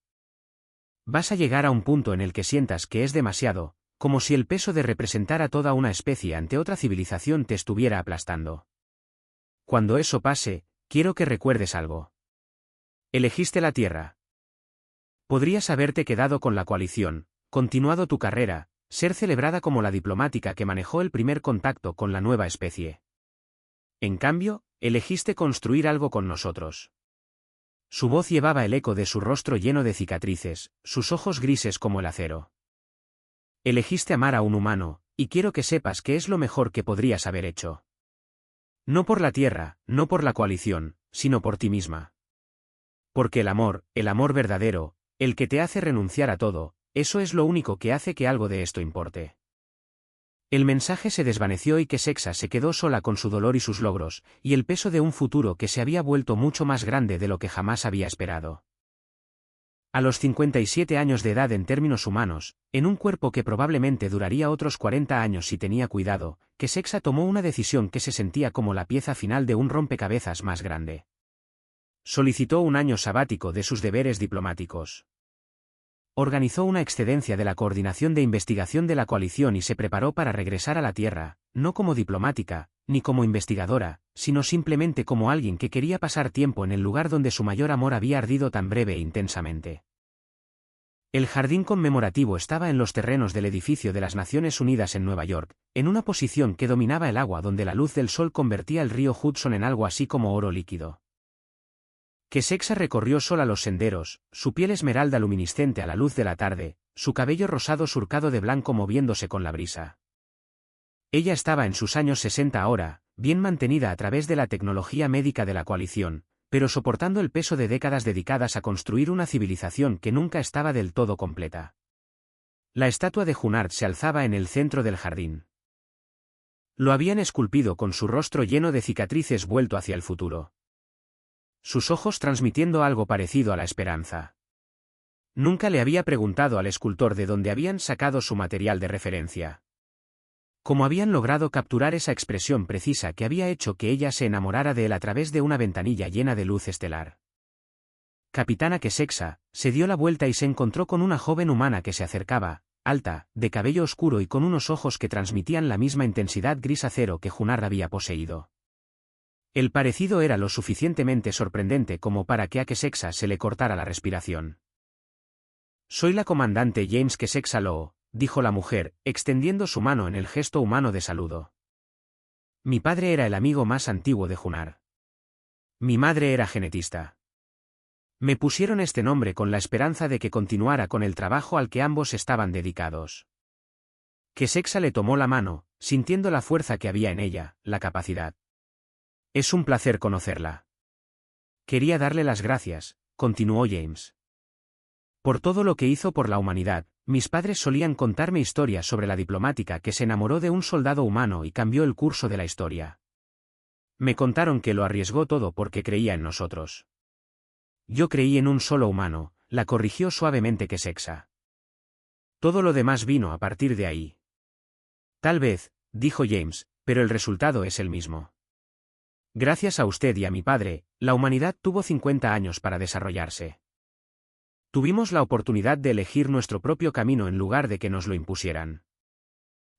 Vas a llegar a un punto en el que sientas que es demasiado, como si el peso de representar a toda una especie ante otra civilización te estuviera aplastando. Cuando eso pase, quiero que recuerdes algo. Elegiste la Tierra. Podrías haberte quedado con la coalición, continuado tu carrera, ser celebrada como la diplomática que manejó el primer contacto con la nueva especie. En cambio, elegiste construir algo con nosotros. Su voz llevaba el eco de su rostro lleno de cicatrices, sus ojos grises como el acero. Elegiste amar a un humano, y quiero que sepas que es lo mejor que podrías haber hecho. No por la Tierra, no por la coalición, sino por ti misma. Porque el amor verdadero, el que te hace renunciar a todo, eso es lo único que hace que algo de esto importe. El mensaje se desvaneció y Kessexa se quedó sola con su dolor y sus logros, y el peso de un futuro que se había vuelto mucho más grande de lo que jamás había esperado. A los 57 años de edad en términos humanos, en un cuerpo que probablemente duraría otros 40 años si tenía cuidado, Kessexa tomó una decisión que se sentía como la pieza final de un rompecabezas más grande. Solicitó un año sabático de sus deberes diplomáticos. Organizó una excedencia de la coordinación de investigación de la coalición y se preparó para regresar a la Tierra, no como diplomática, ni como investigadora, sino simplemente como alguien que quería pasar tiempo en el lugar donde su mayor amor había ardido tan breve e intensamente. El jardín conmemorativo estaba en los terrenos del edificio de las Naciones Unidas en Nueva York, en una posición que dominaba el agua donde la luz del sol convertía el río Hudson en algo así como oro líquido. Kessexa recorrió sola los senderos, su piel esmeralda luminiscente a la luz de la tarde, su cabello rosado surcado de blanco moviéndose con la brisa. Ella estaba en sus años 60 ahora, bien mantenida a través de la tecnología médica de la coalición, pero soportando el peso de décadas dedicadas a construir una civilización que nunca estaba del todo completa. La estatua de Junard se alzaba en el centro del jardín. Lo habían esculpido con su rostro lleno de cicatrices vuelto hacia el futuro. Sus ojos transmitiendo algo parecido a la esperanza. Nunca le había preguntado al escultor de dónde habían sacado su material de referencia. Cómo habían logrado capturar esa expresión precisa que había hecho que ella se enamorara de él a través de una ventanilla llena de luz estelar. Capitana Kessexa se dio la vuelta y se encontró con una joven humana que se acercaba, alta, de cabello oscuro y con unos ojos que transmitían la misma intensidad gris acero que Junard había poseído. El parecido era lo suficientemente sorprendente como para que a Kessexa se le cortara la respiración. Soy la comandante James Kessexa Lowe, dijo la mujer, extendiendo su mano en el gesto humano de saludo. Mi padre era el amigo más antiguo de Junard. Mi madre era genetista. Me pusieron este nombre con la esperanza de que continuara con el trabajo al que ambos estaban dedicados. Kessexa le tomó la mano, sintiendo la fuerza que había en ella, la capacidad. Es un placer conocerla. Quería darle las gracias, continuó James. Por todo lo que hizo por la humanidad, mis padres solían contarme historias sobre la diplomática que se enamoró de un soldado humano y cambió el curso de la historia. Me contaron que lo arriesgó todo porque creía en nosotros. Yo creí en un solo humano, la corrigió suavemente Kesexa. Todo lo demás vino a partir de ahí. Tal vez, dijo James, pero el resultado es el mismo. Gracias a usted y a mi padre, la humanidad tuvo 50 años para desarrollarse. Tuvimos la oportunidad de elegir nuestro propio camino en lugar de que nos lo impusieran.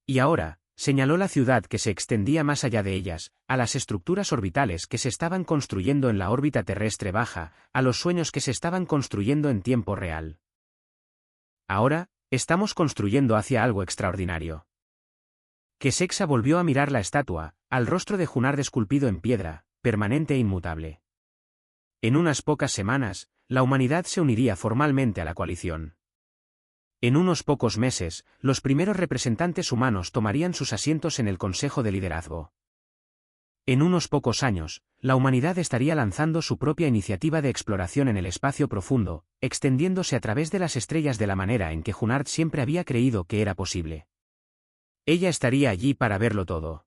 Y ahora, señaló la ciudad que se extendía más allá de ellas, a las estructuras orbitales que se estaban construyendo en la órbita terrestre baja, a los sueños que se estaban construyendo en tiempo real. Ahora, estamos construyendo hacia algo extraordinario. Kesexa volvió a mirar la estatua, al rostro de Junard esculpido en piedra, permanente e inmutable. En unas pocas semanas, la humanidad se uniría formalmente a la coalición. En unos pocos meses, los primeros representantes humanos tomarían sus asientos en el Consejo de Liderazgo. En unos pocos años, la humanidad estaría lanzando su propia iniciativa de exploración en el espacio profundo, extendiéndose a través de las estrellas de la manera en que Junard siempre había creído que era posible. Ella estaría allí para verlo todo.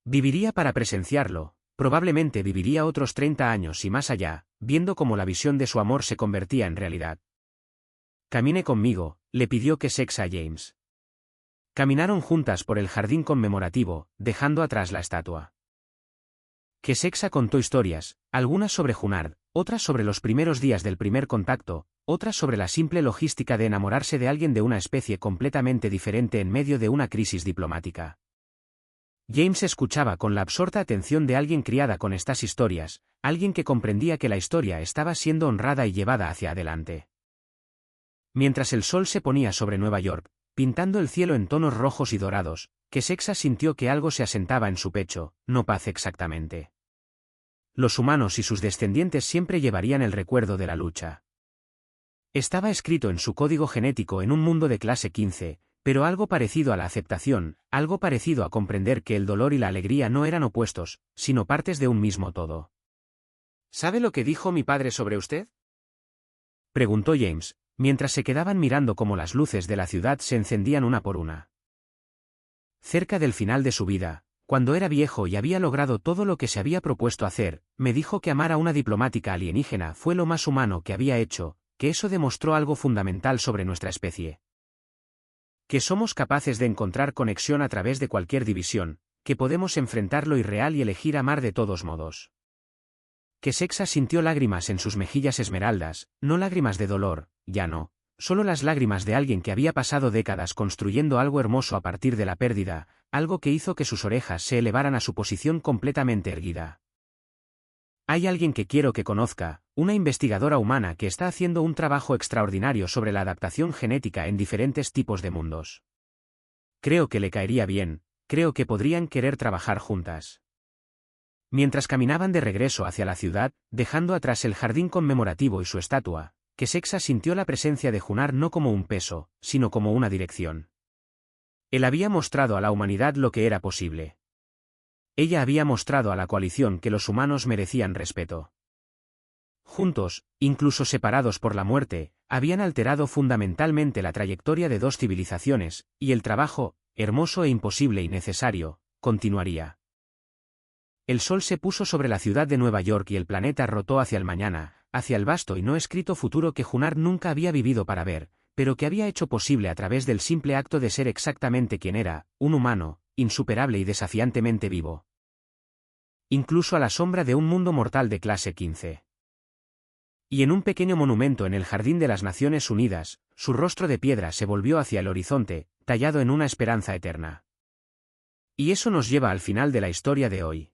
Viviría para presenciarlo, probablemente viviría otros 30 años y más allá, viendo cómo la visión de su amor se convertía en realidad. Camine conmigo, le pidió Kesexa a James. Caminaron juntas por el jardín conmemorativo, dejando atrás la estatua. Kesexa contó historias, algunas sobre Junard, otras sobre los primeros días del primer contacto, otras sobre la simple logística de enamorarse de alguien de una especie completamente diferente en medio de una crisis diplomática. James escuchaba con la absorta atención de alguien criada con estas historias, alguien que comprendía que la historia estaba siendo honrada y llevada hacia adelante. Mientras el sol se ponía sobre Nueva York, pintando el cielo en tonos rojos y dorados, Kesexa sintió que algo se asentaba en su pecho, no paz exactamente. Los humanos y sus descendientes siempre llevarían el recuerdo de la lucha. Estaba escrito en su código genético en un mundo de clase 15, pero algo parecido a la aceptación, algo parecido a comprender que el dolor y la alegría no eran opuestos, sino partes de un mismo todo. ¿Sabe lo que dijo mi padre sobre usted? Preguntó James, mientras se quedaban mirando cómo las luces de la ciudad se encendían una por una. Cerca del final de su vida, cuando era viejo y había logrado todo lo que se había propuesto hacer, me dijo que amar a una diplomática alienígena fue lo más humano que había hecho, que eso demostró algo fundamental sobre nuestra especie. Que somos capaces de encontrar conexión a través de cualquier división, que podemos enfrentar lo irreal y elegir amar de todos modos. Kesexa sintió lágrimas en sus mejillas esmeraldas, no lágrimas de dolor, ya no, solo las lágrimas de alguien que había pasado décadas construyendo algo hermoso a partir de la pérdida, algo que hizo que sus orejas se elevaran a su posición completamente erguida. Hay alguien que quiero que conozca, una investigadora humana que está haciendo un trabajo extraordinario sobre la adaptación genética en diferentes tipos de mundos. Creo que le caería bien, creo que podrían querer trabajar juntas. Mientras caminaban de regreso hacia la ciudad, dejando atrás el jardín conmemorativo y su estatua, Kesexa sintió la presencia de Junard no como un peso, sino como una dirección. Él había mostrado a la humanidad lo que era posible. Ella había mostrado a la coalición que los humanos merecían respeto. Juntos, incluso separados por la muerte, habían alterado fundamentalmente la trayectoria de dos civilizaciones, y el trabajo, hermoso e imposible y necesario, continuaría. El sol se puso sobre la ciudad de Nueva York y el planeta rotó hacia el mañana, hacia el vasto y no escrito futuro que Junard nunca había vivido para ver, pero que había hecho posible a través del simple acto de ser exactamente quien era, un humano, insuperable y desafiantemente vivo. Incluso a la sombra de un mundo mortal de clase 15. Y en un pequeño monumento en el Jardín de las Naciones Unidas, su rostro de piedra se volvió hacia el horizonte, tallado en una esperanza eterna. Y eso nos lleva al final de la historia de hoy.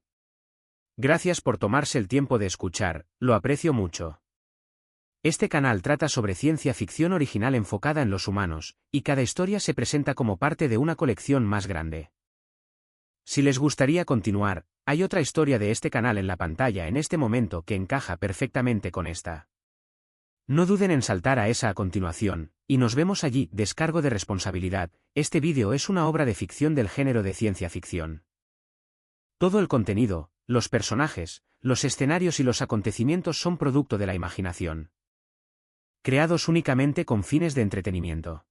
Gracias por tomarse el tiempo de escuchar, lo aprecio mucho. Este canal trata sobre ciencia ficción original enfocada en los humanos, y cada historia se presenta como parte de una colección más grande. Si les gustaría continuar, hay otra historia de este canal en la pantalla en este momento que encaja perfectamente con esta. No duden en saltar a esa a continuación, y nos vemos allí. Descargo de responsabilidad, este vídeo es una obra de ficción del género de ciencia ficción. Todo el contenido, los personajes, los escenarios y los acontecimientos son producto de la imaginación. Creados únicamente con fines de entretenimiento.